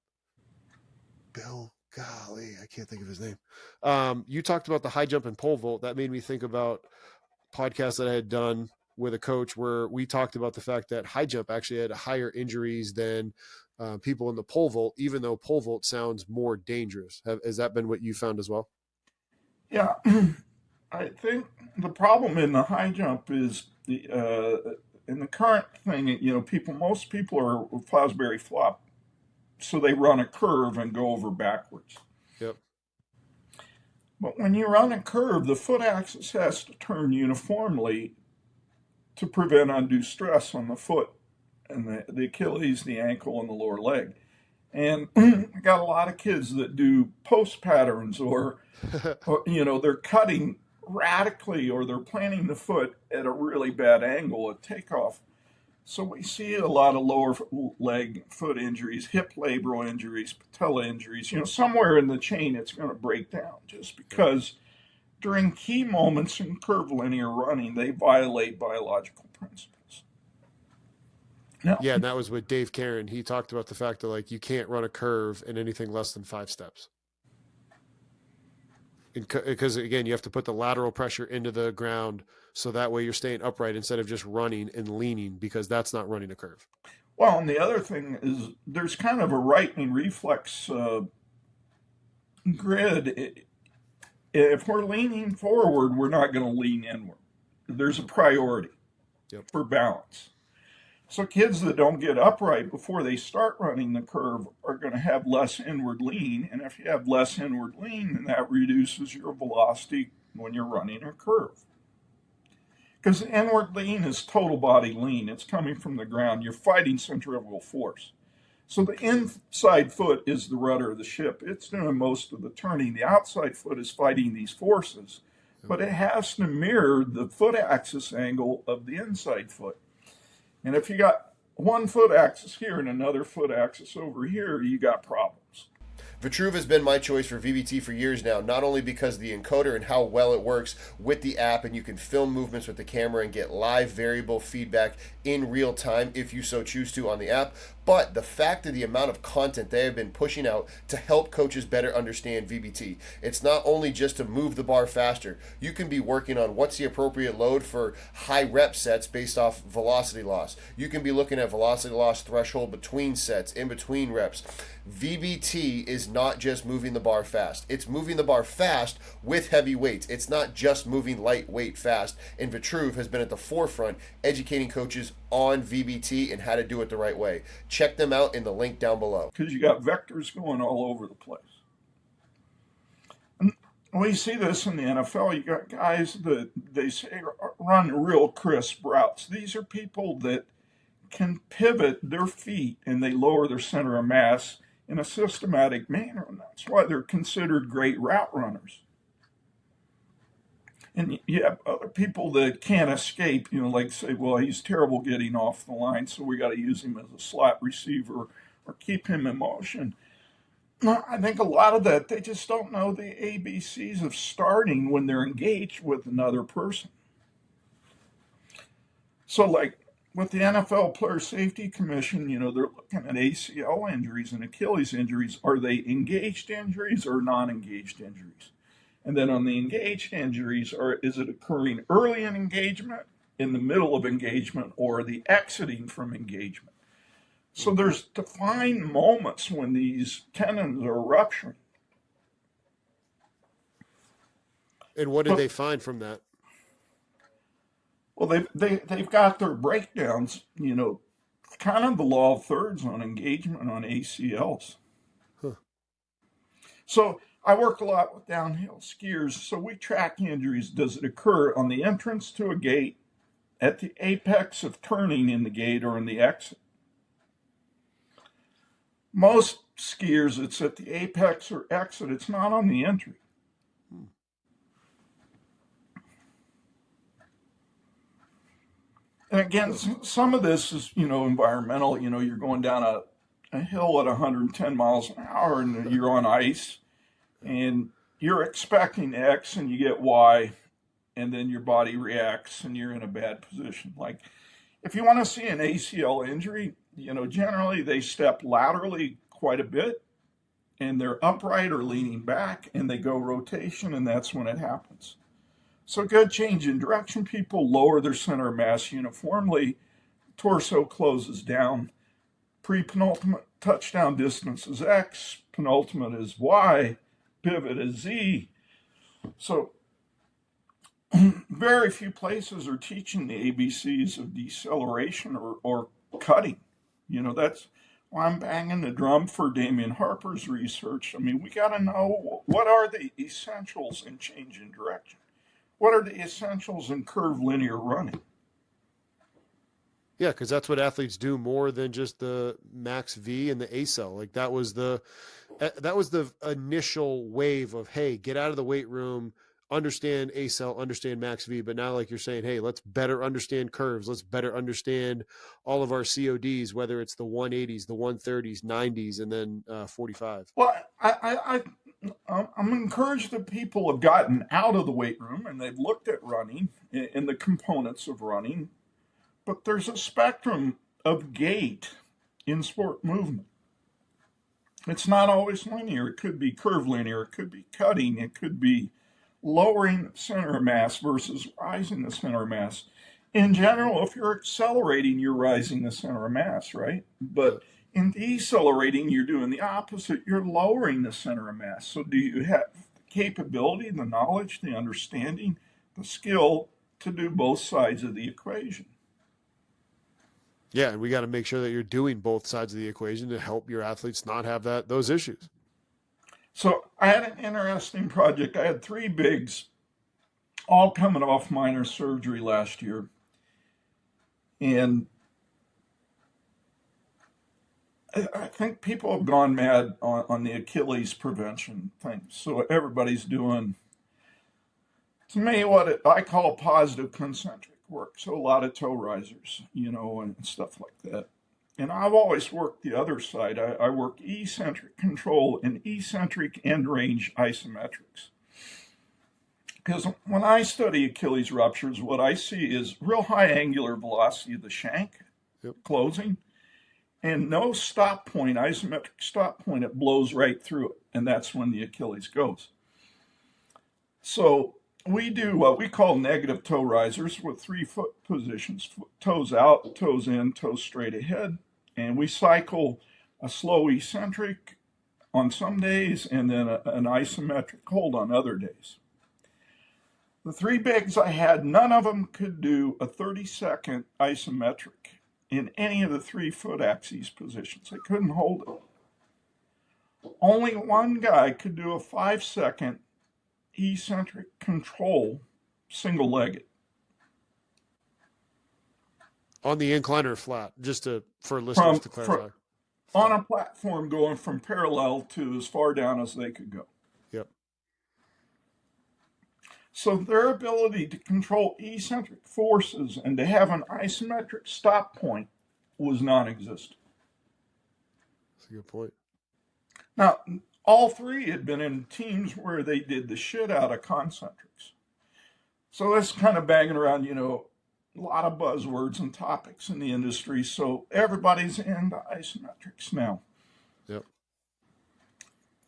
A: Bill, golly, I can't think of his name. You talked about the high jump and pole vault. That made me think about podcasts that I had done with a coach where we talked about the fact that high jump actually had higher injuries than people in the pole vault, even though pole vault sounds more dangerous. Has that been what you found as well?
B: Yeah, I think the problem in the high jump is in the current thing. Most people are Fosbury flop, so they run a curve and go over backwards.
A: Yep.
B: But when you run a curve, the foot axis has to turn uniformly to prevent undue stress on the foot and the Achilles, the ankle, and the lower leg. And I got a lot of kids that do post patterns or they're cutting radically, or they're planting the foot at a really bad angle at takeoff. So we see a lot of lower leg foot injuries, hip labral injuries, patella injuries. Somewhere in the chain it's going to break down just because during key moments in curvilinear running, they violate biological principles. Now,
A: Yeah, and that was with Dave Karen. He talked about the fact that like you can't run a curve in anything less than 5 steps. Because again, you have to put the lateral pressure into the ground, so that way you're staying upright instead of just running and leaning, because that's not running a curve.
B: Well, and the other thing is there's kind of a right-wing reflex grid. If we're leaning forward, we're not going to lean inward. There's a priority for balance. So kids that don't get upright before they start running the curve are going to have less inward lean. And if you have less inward lean, then that reduces your velocity when you're running a curve. Because the inward lean is total body lean. It's coming from the ground. You're fighting centrifugal force. So the inside foot is the rudder of the ship. It's doing most of the turning. The outside foot is fighting these forces, but it has to mirror the foot axis angle of the inside foot. And if you got one foot axis here and another foot axis over here, you got problems.
A: Vitruve has been my choice for VBT for years now, not only because of the encoder and how well it works with the app, and you can film movements with the camera and get live variable feedback in real time if you so choose to on the app, but the fact of the amount of content they have been pushing out to help coaches better understand VBT. It's not only just to move the bar faster. You can be working on what's the appropriate load for high rep sets based off velocity loss. You can be looking at velocity loss threshold between sets, in between reps. VBT is not just moving the bar fast. It's moving the bar fast with heavy weights. It's not just moving lightweight fast. And Vitruve has been at the forefront educating coaches on VBT and how to do it the right way. Check them out in the link down below.
B: Because you got vectors going all over the place. And we see this in the NFL. You got guys that they say run real crisp routes. These are people that can pivot their feet and they lower their center of mass in a systematic manner. And that's why they're considered great route runners. And you have other people that can't escape, like say, well, he's terrible getting off the line, so we got to use him as a slot receiver or keep him in motion. I think a lot of that, they just don't know the ABCs of starting when they're engaged with another person. So like with the NFL Player Safety Commission, they're looking at ACL injuries and Achilles injuries. Are they engaged injuries or non-engaged injuries? And then on the engaged injuries, is it occurring early in engagement, in the middle of engagement, or the exiting from engagement? So there's defined moments when these tendons are rupturing.
A: And what did they find from that?
B: Well, they've got their breakdowns, kind of the law of thirds on engagement on ACLs.
A: Huh.
B: So I work a lot with downhill skiers, so we track injuries. Does it occur on the entrance to a gate, at the apex of turning in the gate, or in the exit? Most skiers, it's at the apex or exit. It's not on the entry. And again, some of this is, environmental. You're going down a hill at 110 miles an hour and you're on ice and you're expecting X and you get Y, and then your body reacts and you're in a bad position. Like if you want to see an ACL injury, generally they step laterally quite a bit and they're upright or leaning back and they go rotation, and that's when it happens. So good change in direction. People lower their center of mass uniformly. Torso closes down. Pre-penultimate touchdown distance is X. Penultimate is Y. Pivot is Z. So very few places are teaching the ABCs of deceleration or cutting. That's why I'm banging the drum for Damian Harper's research. I mean, we got to know what are the essentials in change in direction. What are the essentials in curved linear running?
A: Yeah, because that's what athletes do more than just the max V and the ACell. Like that was the initial wave of, hey, get out of the weight room, understand ACell, understand max V. But now, like you're saying, hey, let's better understand curves. Let's better understand all of our CODs, whether it's the 180s, the 130s, 90s, and then 45.
B: Well, I'm encouraged that people have gotten out of the weight room and they've looked at running and the components of running, but there's a spectrum of gait in sport movement. It's not always linear. It could be curved linear. It could be cutting. It could be lowering the center of mass versus rising the center of mass. In general, if you're accelerating, you're rising the center of mass, right? But in decelerating, you're doing the opposite. You're lowering the center of mass. So do you have the capability, the knowledge, the understanding, the skill to do both sides of the equation?
A: Yeah, and we got to make sure that you're doing both sides of the equation to help your athletes not have those issues.
B: So I had an interesting project. I had 3 bigs all coming off minor surgery last year. And I think people have gone mad on the Achilles prevention thing. So everybody's doing, to me, what I call positive concentric work. So a lot of toe risers, and stuff like that. And I've always worked the other side. I work eccentric control and eccentric end range isometrics. Because when I study Achilles ruptures, what I see is real high angular velocity of the shank closing, and no stop point, isometric stop point. It blows right through it, and that's when the Achilles goes. So we do what we call negative toe risers with 3 foot positions, toes out, toes in, toes straight ahead. And we cycle a slow eccentric on some days and then an isometric hold on other days. The 3 bigs I had, none of them could do a 30-second isometric in any of the 3 foot axes positions. They couldn't hold it. Only one guy could do a 5-second eccentric control single-legged.
A: On the incline or flat, just for listeners to clarify.
B: On a platform going from parallel to as far down as they could go.
A: Yep.
B: So their ability to control eccentric forces and to have an isometric stop point was non-existent.
A: That's a good point.
B: Now, all 3 had been in teams where they did the shit out of concentrics. So that's kind of banging around, a lot of buzzwords and topics in the industry. So everybody's into isometrics now.
A: Yep.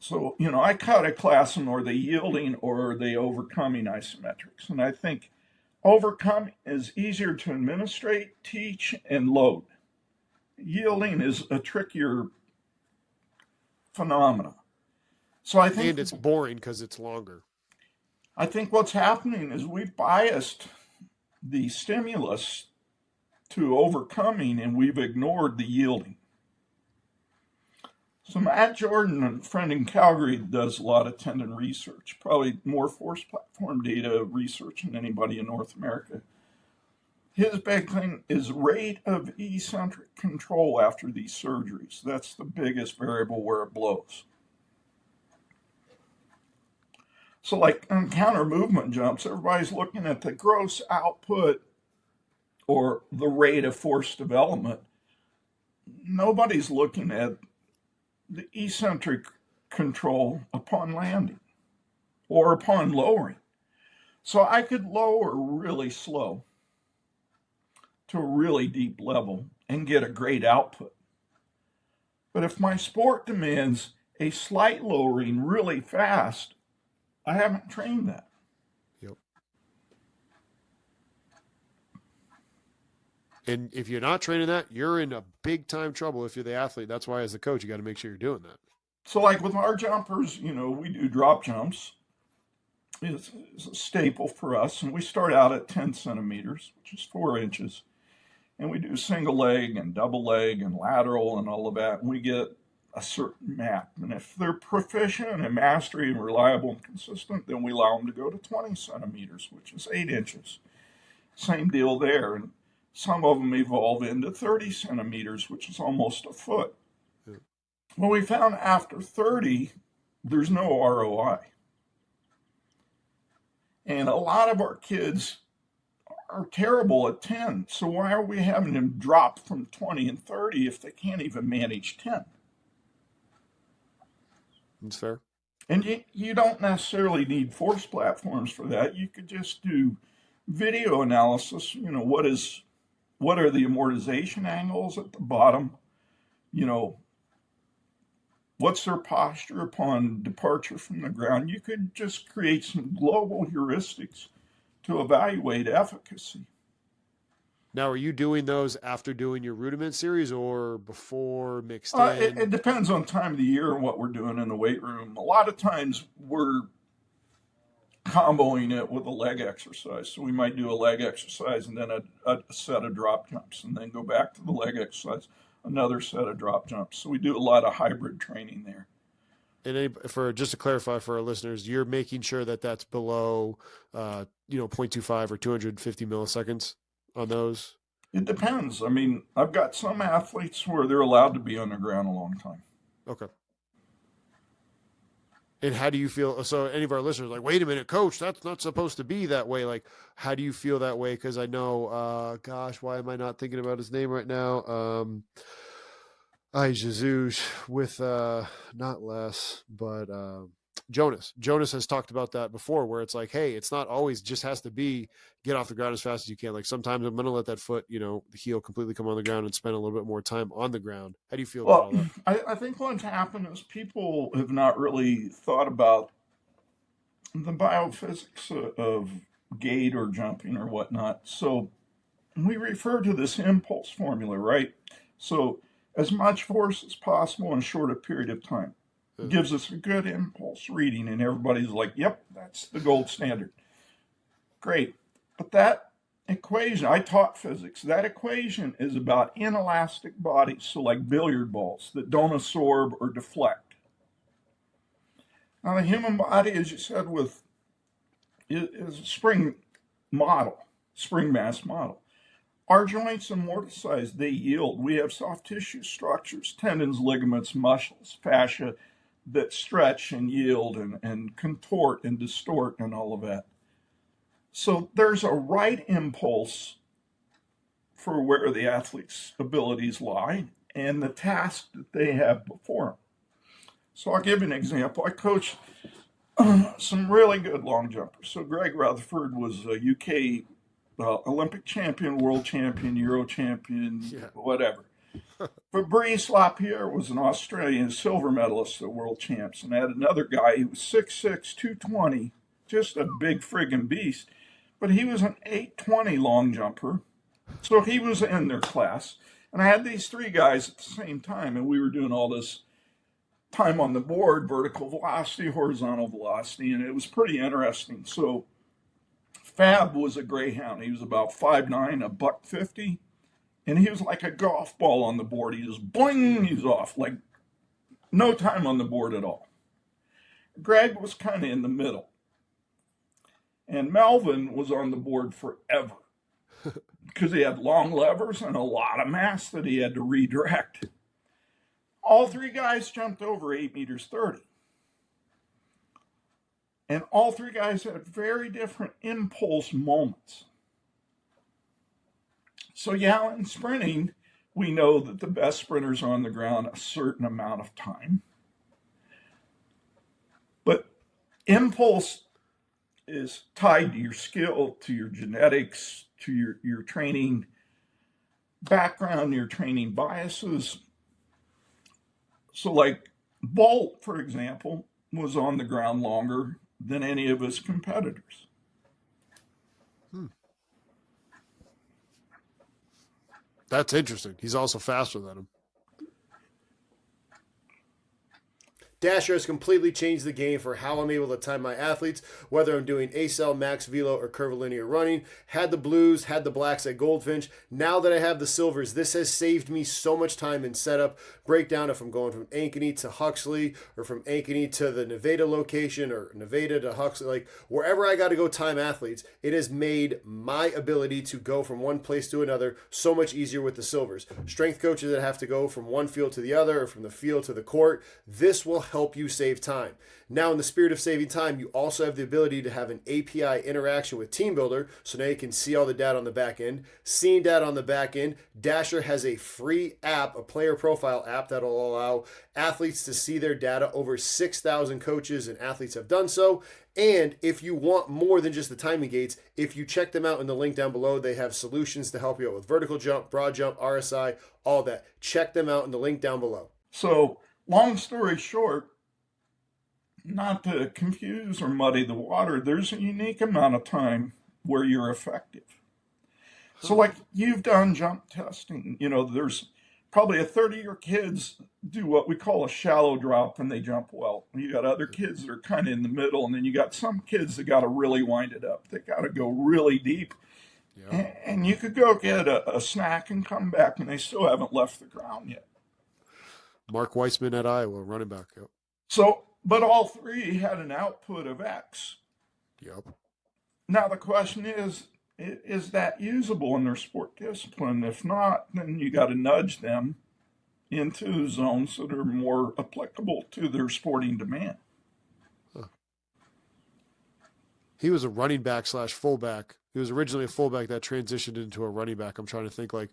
B: So, I kind of class them, are they yielding or are they overcoming isometrics? And I think overcoming is easier to administrate, teach, and load. Yielding is a trickier phenomena. So I think,
A: and it's boring because it's longer.
B: I think what's happening is we've biased the stimulus to overcoming and we've ignored the yielding. So Matt Jordan, a friend in Calgary, does a lot of tendon research, probably more force platform data research than anybody in North America. His big thing is rate of eccentric control after these surgeries. That's the biggest variable where it blows. So like on counter movement jumps, everybody's looking at the gross output or the rate of force development, nobody's looking at the eccentric control upon landing or upon lowering. So I could lower really slow to a really deep level and get a great output. But if my sport demands a slight lowering really fast, I haven't trained that.
A: Yep. And if you're not training that, you're in a big time trouble if you're the athlete. That's why as the coach, you got to make sure you're doing that.
B: So like with our jumpers, we do drop jumps. It's a staple for us. And we start out at 10 centimeters, which is 4 inches. And we do single leg and double leg and lateral and all of that. And we get a certain map. And if they're proficient and mastery and reliable and consistent, then we allow them to go to 20 centimeters, which is 8 inches. Same deal there. And some of them evolve into 30 centimeters, which is almost a foot. Yeah. Well, we found after 30, there's no ROI. And a lot of our kids are terrible at 10. So why are we having them drop from 20 and 30 if they can't even manage 10?
A: That's fair.
B: And you don't necessarily need force platforms for that. You could just do video analysis. What are the amortization angles at the bottom? What's their posture upon departure from the ground? You could just create some global heuristics to evaluate efficacy.
A: Now, are you doing those after doing your rudiment series or before mixed in?
B: It depends on time of the year and what we're doing in the weight room. A lot of times we're comboing it with a leg exercise. So we might do a leg exercise and then a set of drop jumps and then go back to the leg exercise, another set of drop jumps. So we do a lot of hybrid training there.
A: And just to clarify for our listeners, you're making sure that that's below, 0.25 or 250 milliseconds on those?
B: It depends. I mean, I've got some athletes where they're allowed to be on the ground a long time.
A: Okay. And how do you feel? So any of our listeners are like, wait a minute, coach, that's not supposed to be that way. Like, how do you feel that way? Because I know, why am I not thinking about his name right now? Jesus with not Les, but Jonas. Jonas has talked about that before, where it's like, hey, it's not always just has to be get off the ground as fast as you can. Like sometimes I'm going to let that foot, the heel completely come on the ground and spend a little bit more time on the ground. How do you feel about all that?
B: I think what's happened is people have not really thought about the biophysics of gait or jumping or whatnot. So we refer to this impulse formula, right? So as much force as possible in a shorter period of time. Gives us a good impulse reading, and everybody's like, yep, that's the gold standard. Great. But that equation, I taught physics, that equation is about inelastic bodies, so like billiard balls that don't absorb or deflect. Now the human body, as you said, is a spring mass model. Our joints amortize, they yield. We have soft tissue structures, tendons, ligaments, muscles, fascia, that stretch and yield and contort and distort and all of that. So there's a right impulse for where the athlete's abilities lie and the task that they have before them. So I'll give you an example. I coach some really good long jumpers. So Greg Rutherford was a UK Olympic champion, world champion, Euro champion, whatever. Fabrice Lapierre was an Australian silver medalist at World Champs, and I had another guy, he was 6'6", 220, just a big friggin' beast, but he was an 820 long jumper, so he was in their class. And I had these three guys at the same time, and we were doing all this time on the board, vertical velocity, horizontal velocity, and it was pretty interesting. So Fab was a greyhound. He was about 5'9", a $150. And he was like a golf ball on the board. He just boing, he's off. Like no time on the board at all. Greg was kind of in the middle. And Melvin was on the board forever. Because he had long levers and a lot of mass that he had to redirect. All three guys jumped over 8 meters 30. And all three guys had very different impulse moments. So, yeah, in sprinting, we know that the best sprinters are on the ground a certain amount of time. But impulse is tied to your skill, to your genetics, to your training background, your training biases. So, like Bolt, for example, was on the ground longer than any of his competitors.
A: That's interesting. He's also faster than him. Dasher has completely changed the game for how I'm able to time my athletes, whether I'm doing ACL, max velo, or curvilinear running. Had the blues, had the blacks at Goldfinch. Now that I have the silvers, this has saved me so much time in setup, breakdown if I'm going from Ankeny to Huxley, or from Ankeny to the Nevada location, or Nevada to Huxley. Like, wherever I got to go time athletes, it has made my ability to go from one place to another so much easier with the silvers. Strength coaches that have to go from one field to the other, or from the field to the court, this will help you save time. Now, in the spirit of saving time, you also have the ability to have an API interaction with Team Builder, so now you can see all the data on the back end. Seeing data on the back end, Dasher has a free app, a player profile app, that'll allow athletes to see their data. Over 6,000 coaches and athletes have done so. And if you want more than just the timing gates, if you check them out in the link down below, they have solutions to help you out with vertical jump, broad jump, RSI, all that. Check them out in the link down below.
B: So, long story short, not to confuse or muddy the water, there's a unique amount of time where you're effective. So, like, you've done jump testing. There's probably a third of your kids do what we call a shallow drop and they jump well. You got other kids that are kind of in the middle, and then you got some kids that got to really wind it up. They got to go really deep. Yeah. And you could go get a snack and come back, and they still haven't left the ground yet.
A: Mark Weissman at Iowa, running back. Yep.
B: So, but all three had an output of X.
A: Yep.
B: Now the question is that usable in their sport discipline? If not, then you got to nudge them into zones that are more applicable to their sporting demand.
A: Huh. He was a running back / fullback. He was originally a fullback that transitioned into a running back. I'm trying to think, like,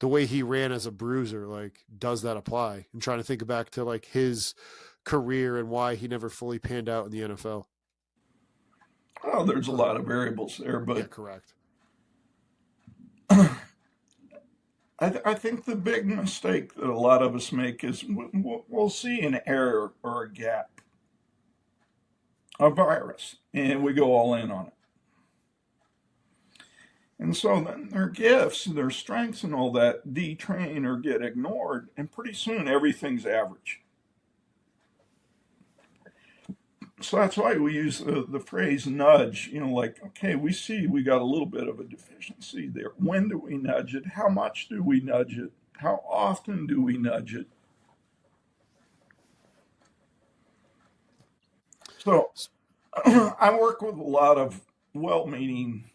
A: the way he ran as a bruiser, like, does that apply? I'm trying to think back to, like, his career and why he never fully panned out in the NFL.
B: Oh, there's a lot of variables there, but
A: yeah, correct.
B: I think the big mistake that a lot of us make is we'll see an error or a gap, a virus, and we go all in on it. And so then their gifts, their strengths and all that detrain or get ignored, and pretty soon everything's average. So that's why we use the phrase nudge, like, okay, we see we got a little bit of a deficiency there. When do we nudge it? How much do we nudge it? How often do we nudge it? So I work with a lot of well-meaning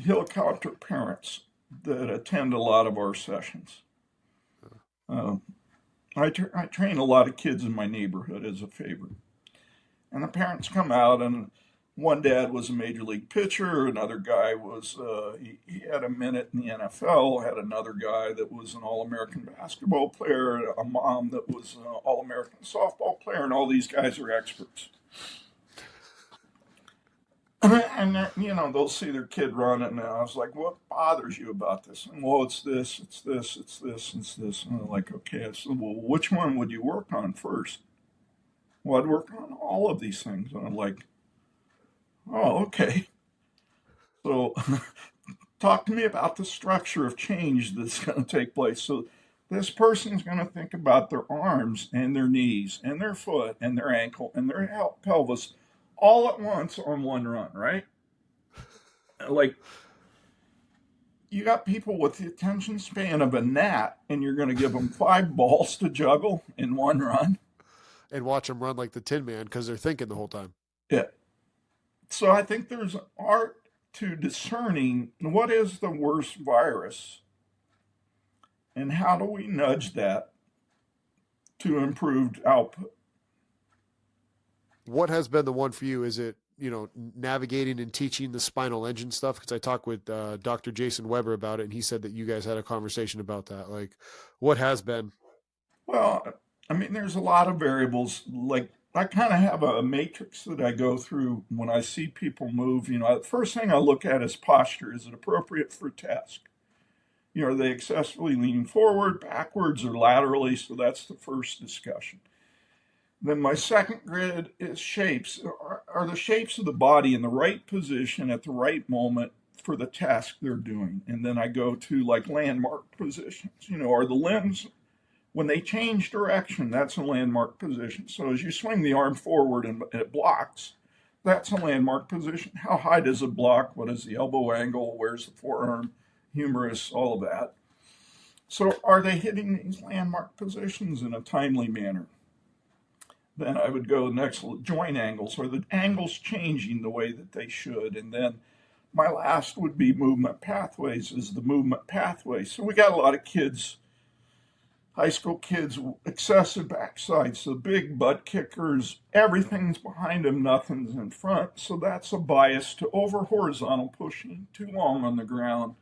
B: helicopter parents that attend a lot of our sessions. I train a lot of kids in my neighborhood as a favor. And the parents come out, and one dad was a major league pitcher. Another guy was, he had a minute in the NFL, had another guy that was an All-American basketball player, a mom that was an All-American softball player, and all these guys are experts. And they'll see their kid run, and I was like, what bothers you about this? And, well, it's this, it's this, it's this, it's this. And I'm like, okay. I said, well, which one would you work on first? Well, I'd work on all of these things. And I'm like, oh, okay. So talk to me about the structure of change that's going to take place. So this person's going to think about their arms and their knees and their foot and their ankle and their pelvis all at once on one run, right? Like, you got people with the attention span of a gnat, and you're going to give them 5 balls to juggle in one run.
A: And watch them run like the Tin Man because they're thinking the whole time.
B: Yeah. So I think there's an art to discerning what is the worst virus and how do we nudge that to improved output.
A: what has been the one for you? Is it, navigating and teaching the spinal engine stuff? Because I talked with Dr. Jason Weber about it, and he said that you guys had a conversation about that. Like, what has been?
B: Well, I mean, there's a lot of variables. Like, I kind of have a matrix that I go through when I see people move. The first thing I look at is posture. Is it appropriate for task? Are they excessively leaning forward, backwards, or laterally? So that's the first discussion. Then my second grid is shapes. Are the shapes of the body in the right position at the right moment for the task they're doing? And then I go to like landmark positions. Are the limbs, when they change direction, that's a landmark position. So as you swing the arm forward and it blocks, that's a landmark position. How high does it block? What is the elbow angle? Where's the forearm? Humerus, all of that. So are they hitting these landmark positions in a timely manner? Then I would go next, joint angles. Are the angles changing the way that they should? And then my last would be movement pathways. Is the movement pathway? So we got a lot of kids, high school kids, excessive backsides, so big butt kickers, everything's behind them, nothing's in front. So that's a bias to over horizontal pushing, too long on the ground,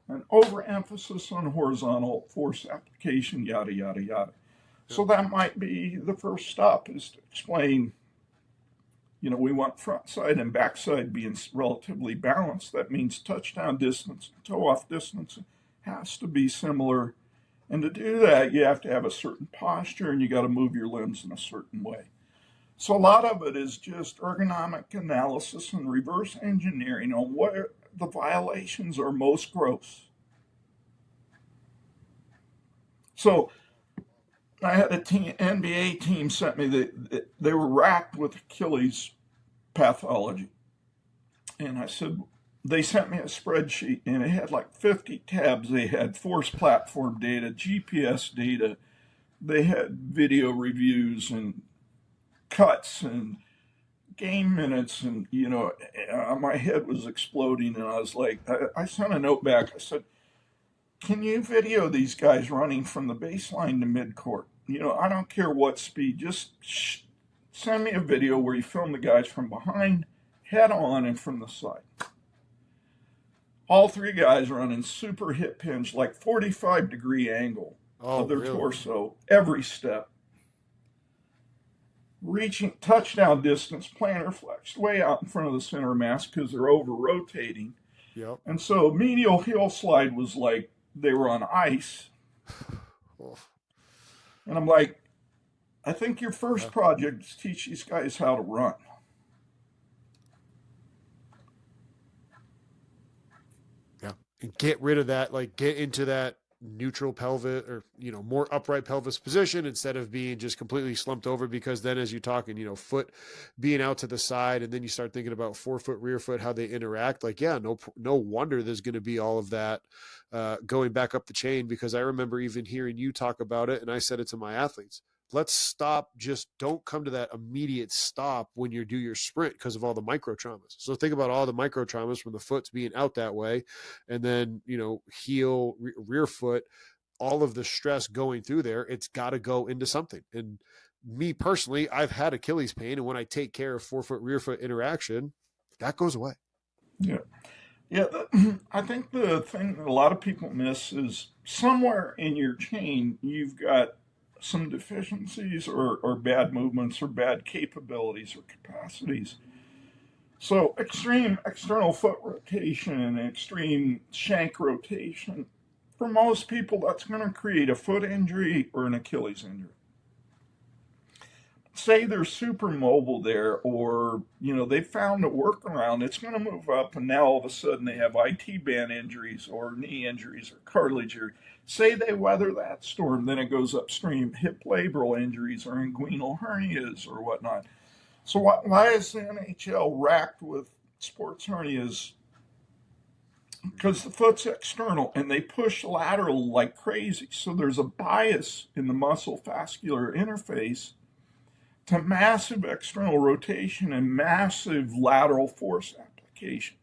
B: an overemphasis on horizontal force application, yada, yada, yada. So that might be the first stop, is to explain, we want front side and back side being relatively balanced. That means touchdown distance, toe off distance has to be similar. And to do that, you have to have a certain posture and you got to move your limbs in a certain way. So a lot of it is just ergonomic analysis and reverse engineering on where the violations are most gross. So I had a NBA team sent me they were racked with Achilles pathology. And I said, they sent me a spreadsheet and it had like 50 tabs. They had force platform data, GPS data. They had video reviews and cuts and game minutes. And, my head was exploding. And I was like, I sent a note back. I said, can you video these guys running from the baseline to midcourt? I don't care what speed, just send me a video where you film the guys from behind, head on, and from the side. All three guys running super hip hinge, like 45-degree angle of their torso, every step. Reaching touchdown distance, plantar flexed, way out in front of the center of mass because they're over-rotating.
A: Yep.
B: And so medial heel slide was like they were on ice. And I'm like, I think your first project is teach these guys how to run.
A: Yeah. And get rid of that, like get into that neutral pelvic or, more upright pelvis position instead of being just completely slumped over, because then as you're talking, foot being out to the side, and then you start thinking about forefoot, rear foot, how they interact. Like, yeah, no wonder there's going to be all of that going back up the chain, because I remember even hearing you talk about it. And I said it to my athletes, let's stop. Just don't come to that immediate stop when you do your sprint because of all the micro traumas. So think about all the micro traumas from the foot's being out that way. And then, heel, rear foot, all of the stress going through there, it's got to go into something. And me personally, I've had Achilles pain. And when I take care of forefoot, rear foot interaction, that goes away.
B: Yeah. Yeah. I think the thing that a lot of people miss is somewhere in your chain, you've got some deficiencies or bad movements or bad capabilities or capacities. So extreme external foot rotation and extreme shank rotation, for most people, that's going to create a foot injury or an Achilles injury. Say they're super mobile there, or they found a workaround, it's going to move up, and now all of a sudden they have IT band injuries or knee injuries or cartilage injury. Say they weather that storm, then it goes upstream, hip labral injuries or inguinal hernias or whatnot. So why is the NHL racked with sports hernias? Because the foot's external and they push lateral like crazy. So there's a bias in the muscle fascicular interface to massive external rotation and massive lateral force application.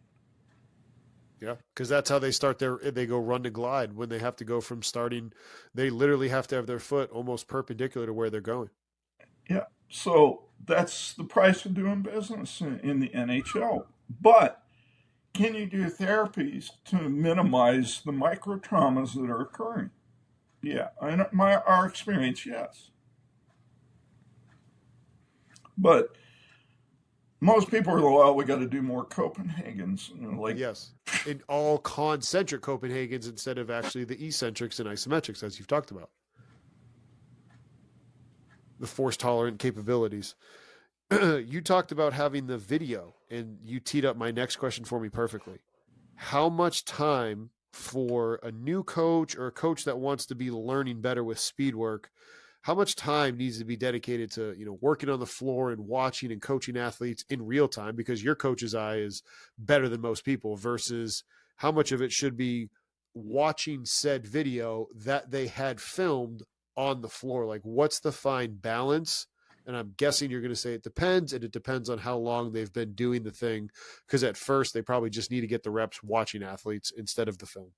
A: Yeah, because that's how they start they go run to glide. When they have to go from starting, they literally have to have their foot almost perpendicular to where they're going.
B: Yeah, so That's the price of doing business in the NHL. But can you do therapies to minimize the micro traumas that are occurring? Yeah, in our experience, yes. But most people are, well, we got to do more Copenhagen's. Like,
A: yes, in all concentric Copenhagen's instead of actually the eccentrics and isometrics, as you've talked about. The force tolerant capabilities. You talked about having the video, and you teed up my next question for me perfectly. How much time for a new coach or a coach that wants to be learning better with speed work, how much time needs to be dedicated to, working on the floor and watching and coaching athletes in real time, because your coach's eye is better than most people, versus how much of it should be watching said video that they had filmed on the floor? Like, what's the fine balance? And I'm guessing you're going to say it depends, and it depends on how long they've been doing the thing, because at first they probably just need to get the reps watching athletes instead of the film.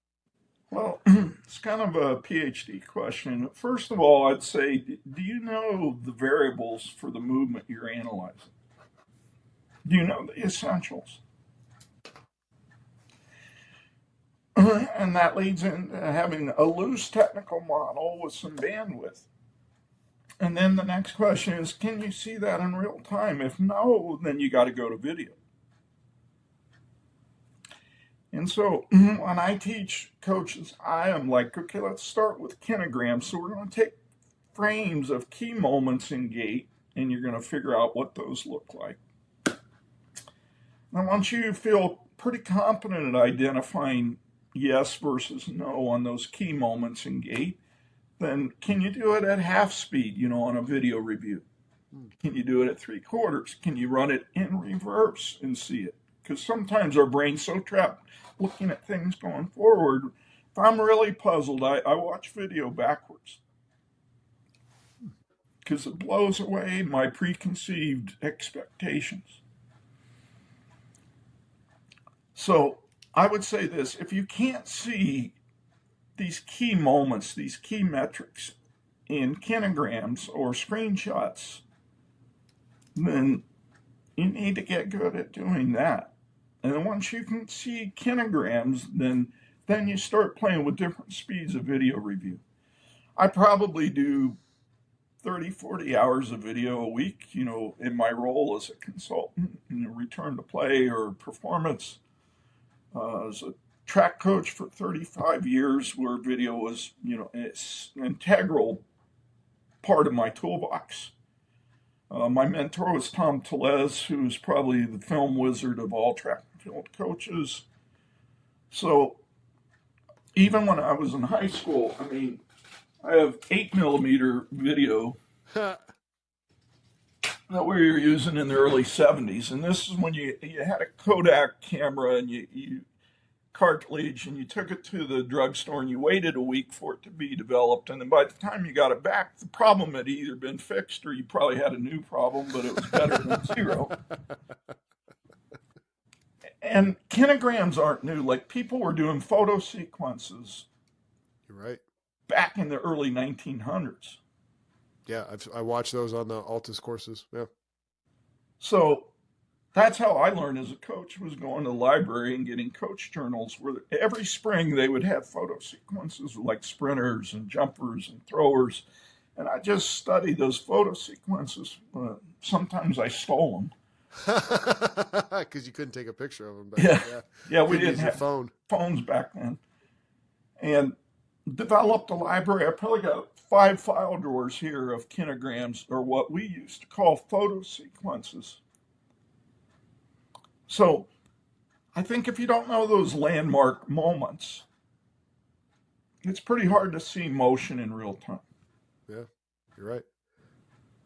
B: Well, it's kind of a PhD question. First of all, I'd say, do you know the variables for the movement you're analyzing? Do you know the essentials? And that leads into having a loose technical model with some bandwidth. And then the next question is, can you see that in real time? If no, then you got to go to video. And so when I teach coaches, I am like, okay, let's start with kinograms. So we're going to take frames of key moments in gait, and you're going to figure out what those look like. And once you feel pretty confident at identifying yes versus no on those key moments in gait, then can you do it at half speed, on a video review? Can you do it at 3/4? Can you run it in reverse and see it? Because sometimes our brain's so trapped looking at things going forward. If I'm really puzzled, I watch video backwards, because it blows away my preconceived expectations. So I would say this: if you can't see these key moments, these key metrics in kinograms or screenshots, then you need to get good at doing that. And then once you can see kinograms, then you start playing with different speeds of video review. I probably do 30, 40 hours of video a week, in my role as a consultant in return to play or performance. As a track coach for 35 years, where video was, it's an integral part of my toolbox. My mentor was Tom Tellez, who's probably the film wizard of all track and field coaches. So even when I was in high school, I have 8mm video that we were using in the early 70s. And this is when you had a Kodak camera and you cartridge, and you took it to the drugstore and you waited a week for it to be developed. And then by the time you got it back, the problem had either been fixed or you probably had a new problem, but it was better than zero. And kinograms aren't new. Like, people were doing photo sequences.
A: You're right.
B: Back in the early 1900s.
A: Yeah, I watched those on the Altus courses. Yeah.
B: So that's how I learned as a coach, was going to the library and getting coach journals, where every spring they would have photo sequences like sprinters and jumpers and throwers. And I just studied those photo sequences. Sometimes I stole them.
A: Because you couldn't take a picture of them.
B: Yeah, we didn't have phones back then. And developed a library. I probably got 5 file drawers here of kinograms, or what we used to call photo sequences. So I think if you don't know those landmark moments, it's pretty hard to see motion in real time.
A: Yeah, you're right.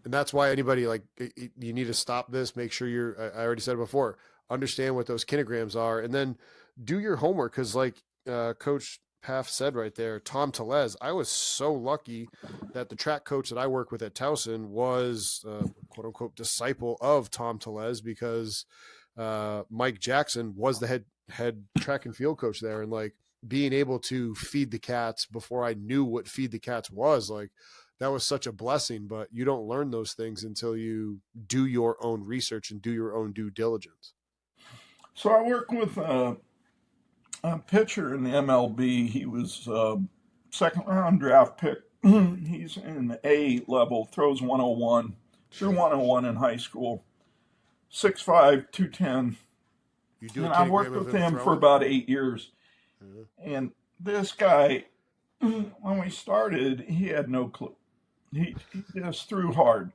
A: And that's why anybody, like, you need to stop this, make sure I already said it before, understand what those kinograms are, and then do your homework. Because like Coach Pfaff said right there, Tom Tellez, I was so lucky that the track coach that I work with at Towson was quote unquote disciple of Tom Tellez, because Mike Jackson was the head track and field coach there. And like, being able to feed the cats before I knew what feed the cats was, like, that was such a blessing, but you don't learn those things until you do your own research and do your own due diligence.
B: So I work with a pitcher in the MLB. He was a second round draft pick. He's in the A level, throws 101, threw 101 in high school, 6'5", 210.
A: You do
B: And I worked with him for about 8 years. And this guy, when we started, he had no clue. He just threw hard.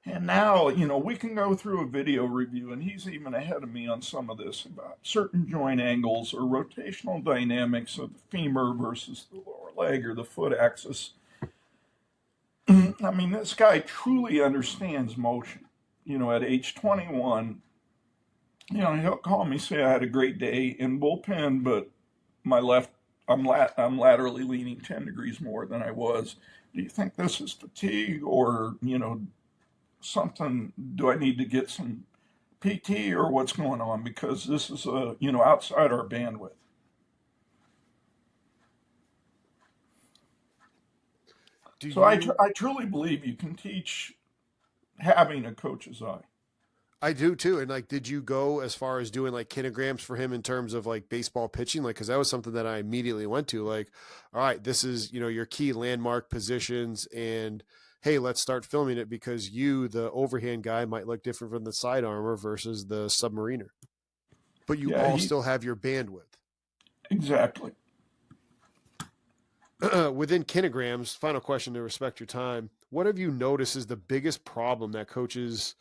B: And now, we can go through a video review, and he's even ahead of me on some of this about certain joint angles or rotational dynamics of the femur versus the lower leg or the foot axis. I mean, this guy truly understands motion. At age 21, he'll call me, say I had a great day in bullpen, but I'm laterally leaning 10 degrees more than I was. Do you think this is fatigue or, something? Do I need to get some PT or what's going on? Because this is, outside our bandwidth. I truly believe you can teach having a coach's eye.
A: I do too. And did you go as far as doing kinograms for him in terms of baseball pitching? Cause that was something that I immediately went to all right, this is, your key landmark positions, and hey, let's start filming it because the overhand guy might look different from the side armor versus the submariner, but you all still have your bandwidth.
B: Exactly.
A: Within kinograms, final question to respect your time. What have you noticed is the biggest problem that coaches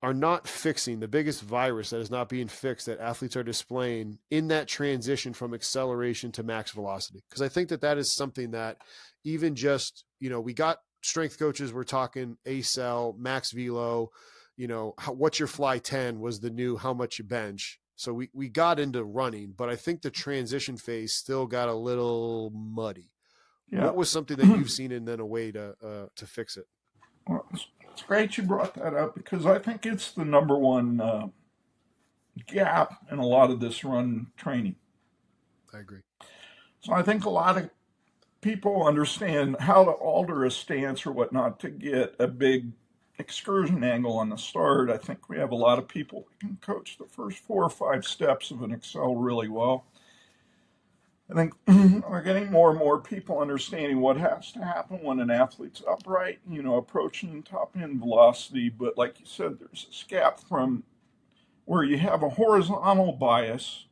A: are not fixing, the biggest virus that is not being fixed that athletes are displaying in that transition from acceleration to max velocity? Because I think that is something that even just, we got strength coaches, we're talking ACell, max velo, what's your fly 10 was the new how much you bench. So we got into running, but I think the transition phase still got a little muddy. Yeah. What was something that you've seen and then a way to fix it?
B: Well, it's great you brought that up because I think it's the number one gap in a lot of this run training.
A: I agree.
B: So I think a lot of people understand how to alter a stance or whatnot to get a big excursion angle on the start. I think we have a lot of people who can coach the first 4 or 5 steps of an Excel really well. I think we're getting more and more people understanding what has to happen when an athlete's upright, approaching top end velocity. But like you said, there's a gap from where you have a horizontal bias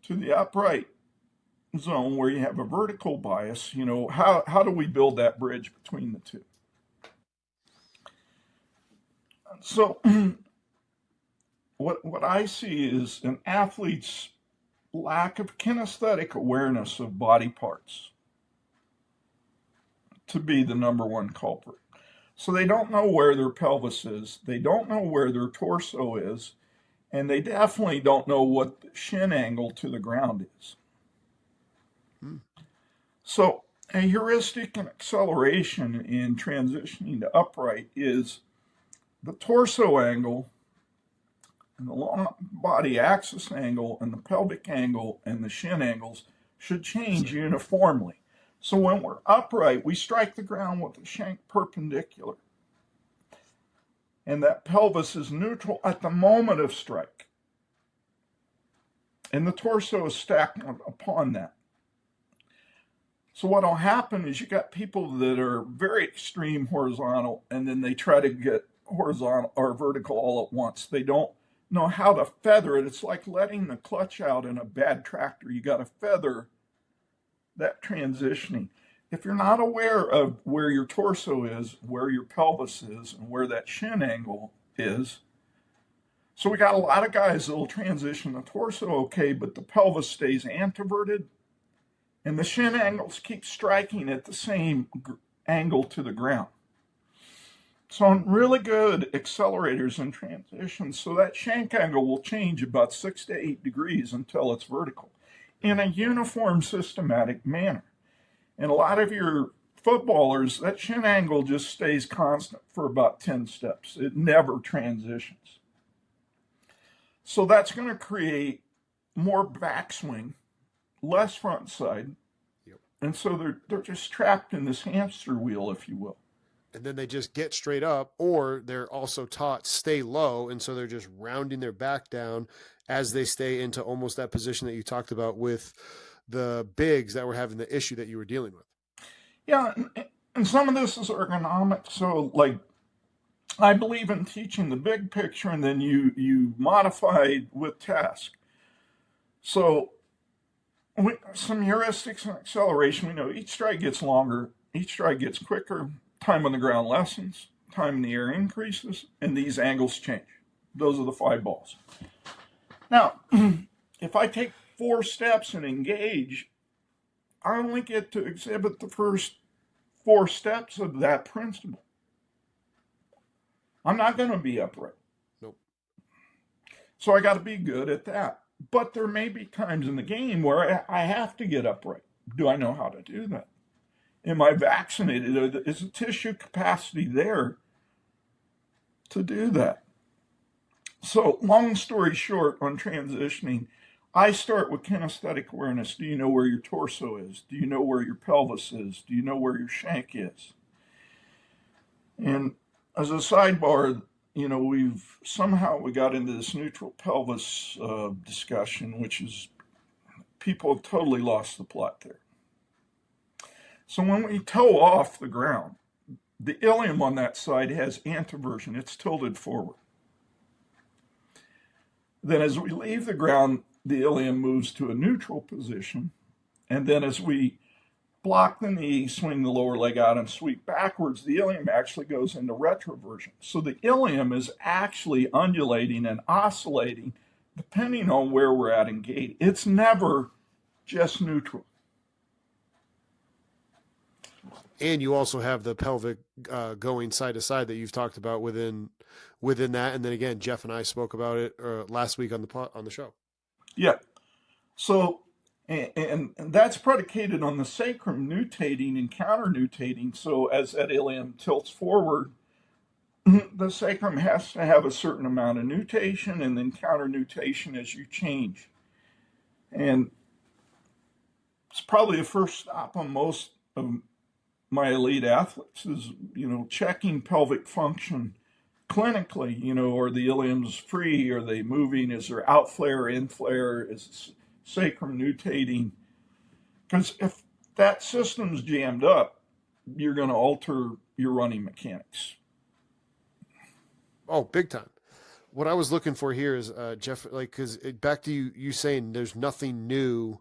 B: to the upright zone where you have a vertical bias. How do we build that bridge between the two? So what I see is an athlete's lack of kinesthetic awareness of body parts to be the number one culprit. So they don't know where their pelvis is, they don't know where their torso is, and they definitely don't know what the shin angle to the ground is. So a heuristic in acceleration in transitioning to upright is the torso angle and the long body axis angle and the pelvic angle and the shin angles should change uniformly. So when we're upright, we strike the ground with the shank perpendicular. And that pelvis is neutral at the moment of strike. And the torso is stacked upon that. So what will happen is you got people that are very extreme horizontal, and then they try to get horizontal or vertical all at once. They don't know how to feather it. It's like letting the clutch out in a bad tractor. You got to feather that transitioning. If you're not aware of where your torso is, where your pelvis is, and where that shin angle is, so we got a lot of guys that will transition the torso okay, but the pelvis stays anteverted, and the shin angles keep striking at the same angle to the ground. So on really good accelerators and transitions, so that shank angle will change about 6 to 8 degrees until it's vertical in a uniform, systematic manner. And a lot of your footballers, that shin angle just stays constant for about 10 steps. It never transitions. So that's going to create more backswing, less front side, And so they're just trapped in this hamster wheel, if you will.
A: And then they just get straight up, or they're also taught stay low, and so they're just rounding their back down as they stay into almost that position that you talked about with the bigs that were having the issue that you were dealing with.
B: Yeah, and some of this is ergonomic. So, like, I believe in teaching the big picture, and then you modify with task. So, some heuristics and acceleration. We know each stride gets longer, each stride gets quicker, time on the ground lessens, time in the air increases, and these angles change. Those are the 5 balls. Now, if I take 4 steps and engage, I only get to exhibit the first 4 steps of that principle. I'm not going to be upright.
A: Nope.
B: So I got to be good at that. But there may be times in the game where I have to get upright. Do I know how to do that? Am I vaccinated? Is the tissue capacity there to do that? So, long story short, on transitioning, I start with kinesthetic awareness. Do you know where your torso is? Do you know where your pelvis is? Do you know where your shank is? And as a sidebar, we got into this neutral pelvis discussion, which is people have totally lost the plot there. So when we toe off the ground, the ilium on that side has anteversion. It's tilted forward. Then as we leave the ground, the ilium moves to a neutral position. And then as we block the knee, swing the lower leg out, and sweep backwards, the ilium actually goes into retroversion. So the ilium is actually undulating and oscillating depending on where we're at in gait. It's never just neutral.
A: And you also have the pelvic going side to side that you've talked about within that. And then again, Jeff and I spoke about it last week on the show.
B: Yeah. So, and that's predicated on the sacrum nutating and counter-nutating. So as that ilium tilts forward, the sacrum has to have a certain amount of nutation and then counter-nutation as you change. And it's probably the first stop on most of my elite athletes is, checking pelvic function clinically. Are the iliums free? Are they moving? Is there out flare, in flare? Is sacrum nutating? Because if that system's jammed up, you're going to alter your running mechanics.
A: Oh, big time. What I was looking for here is, Jeff, because back to you saying there's nothing new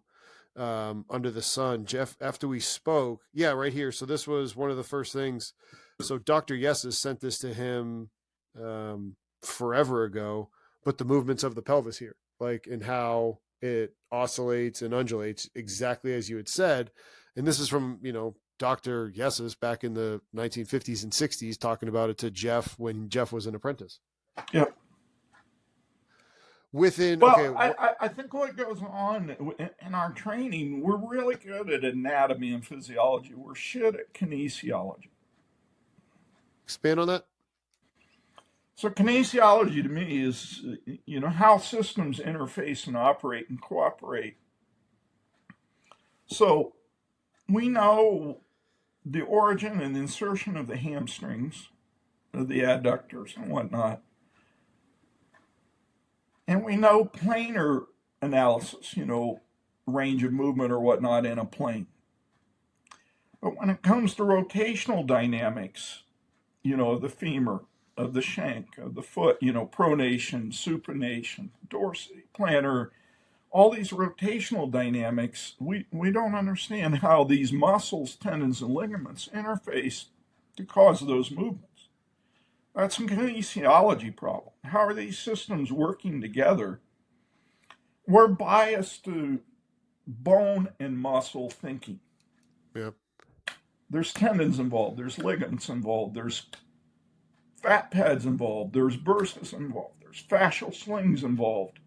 A: under the sun. Jeff, after we spoke, right here. So this was one of the first things. So Dr. Yeses sent this to him forever ago, but the movements of the pelvis here, and how it oscillates and undulates exactly as you had said. And this is from, Dr. Yeses back in the 1950s and 60s, talking about it to Jeff when Jeff was an apprentice.
B: Yep. I think what goes on in our training, we're really good at anatomy and physiology. We're shit at kinesiology.
A: Expand on that.
B: So kinesiology to me is, how systems interface and operate and cooperate. So we know the origin and insertion of the hamstrings, of the adductors and whatnot. And we know planar analysis, range of movement or whatnot in a plane. But when it comes to rotational dynamics, of the femur, of the shank, of the foot, pronation, supination, dorsity, plantar, all these rotational dynamics, we don't understand how these muscles, tendons, and ligaments interface to cause those movements. That's a kinesiology problem. How are these systems working together? We're biased to bone and muscle thinking.
A: Yep.
B: There's tendons involved. There's ligaments involved. There's fat pads involved. There's burses involved. There's fascial slings involved.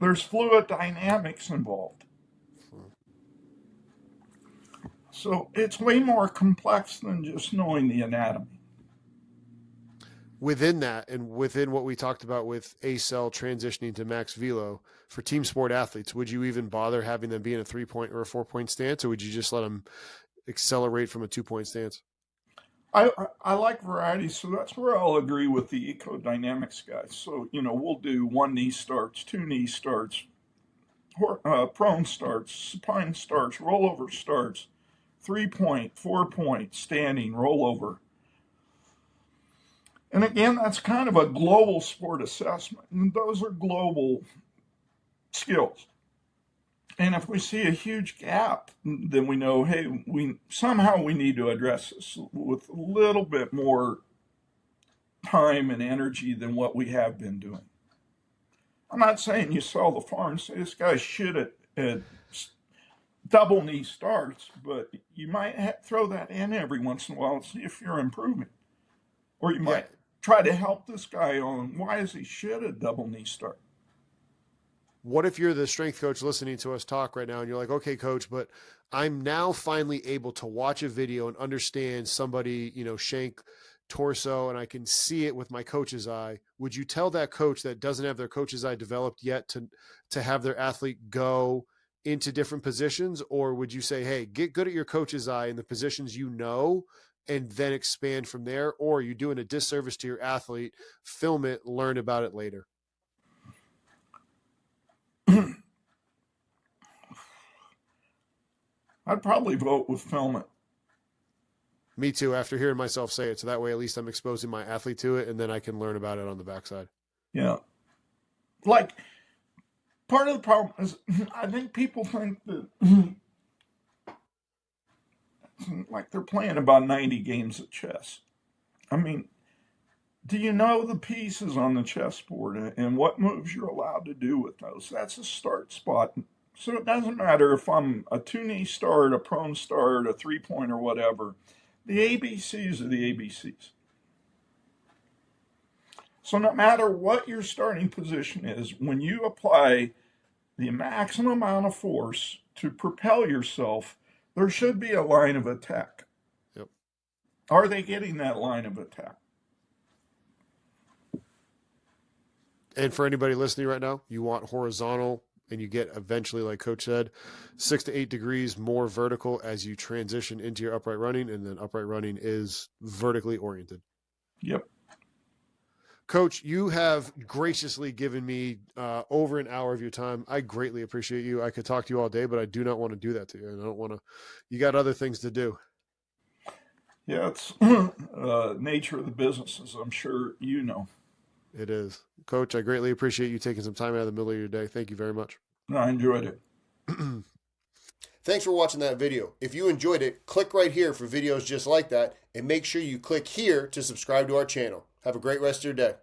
B: There's fluid dynamics involved. So it's way more complex than just knowing the anatomy.
A: within that and within what we talked about with ACell transitioning to max velo for team sport athletes, would you even bother having them be in a 3-point or a 4-point stance, or would you just let them accelerate from a 2-point stance?
B: I like variety, so that's where I'll agree with the ecodynamics guys. So, we'll do 1 knee starts, 2 knee starts, prone starts, supine starts, rollover starts, 3-point, 4-point, standing, rollover. And again, that's kind of a global sport assessment. And those are global skills. And if we see a huge gap, then we know, hey, we need to address this with a little bit more time and energy than what we have been doing. I'm not saying you sell the farm and say this guy's shit at double knee starts, but you might throw that in every once in a while and see if you're improving. Or you might try to help this guy on why is he shit at double knee start.
A: What if you're the strength coach listening to us talk right now and you're like, okay, coach, but I'm now finally able to watch a video and understand somebody, shank torso, and I can see it with my coach's eye. Would you tell that coach that doesn't have their coach's eye developed yet to have their athlete go into different positions? Or would you say, hey, get good at your coach's eye in the positions and then expand from there? Or are you doing a disservice to your athlete? Film it, learn about it later.
B: I'd probably vote with film it.
A: Me too, after hearing myself say it. So that way, at least I'm exposing my athlete to it, and then I can learn about it on the backside.
B: Yeah. Like, part of the problem is I think people think that like they're playing about 90 games of chess. I mean, do you know the pieces on the chessboard and what moves you're allowed to do with those? That's a start spot. So it doesn't matter if I'm a 2-knee start, a prone start, a 3-point or whatever. The ABCs are the ABCs. So no matter what your starting position is, when you apply the maximum amount of force to propel yourself, there should be a line of attack.
A: Yep.
B: Are they getting that line of attack?
A: And for anybody listening right now, you want horizontal, and you get eventually, like Coach said, 6 to 8 degrees more vertical as you transition into your upright running, and then upright running is vertically oriented.
B: Yep.
A: Coach, you have graciously given me over an hour of your time. I greatly appreciate you. I could talk to you all day, but I do not want to do that to you. And I don't want to, you got other things to do.
B: Yeah, it's nature of the business, as I'm sure you know.
A: It is. Coach, I greatly appreciate you taking some time out of the middle of your day. Thank you very much.
B: I enjoyed it.
A: Thanks for watching that video. If you enjoyed it, click right here for videos just like that, and make sure you click here to subscribe to our channel. Have a great rest of your day.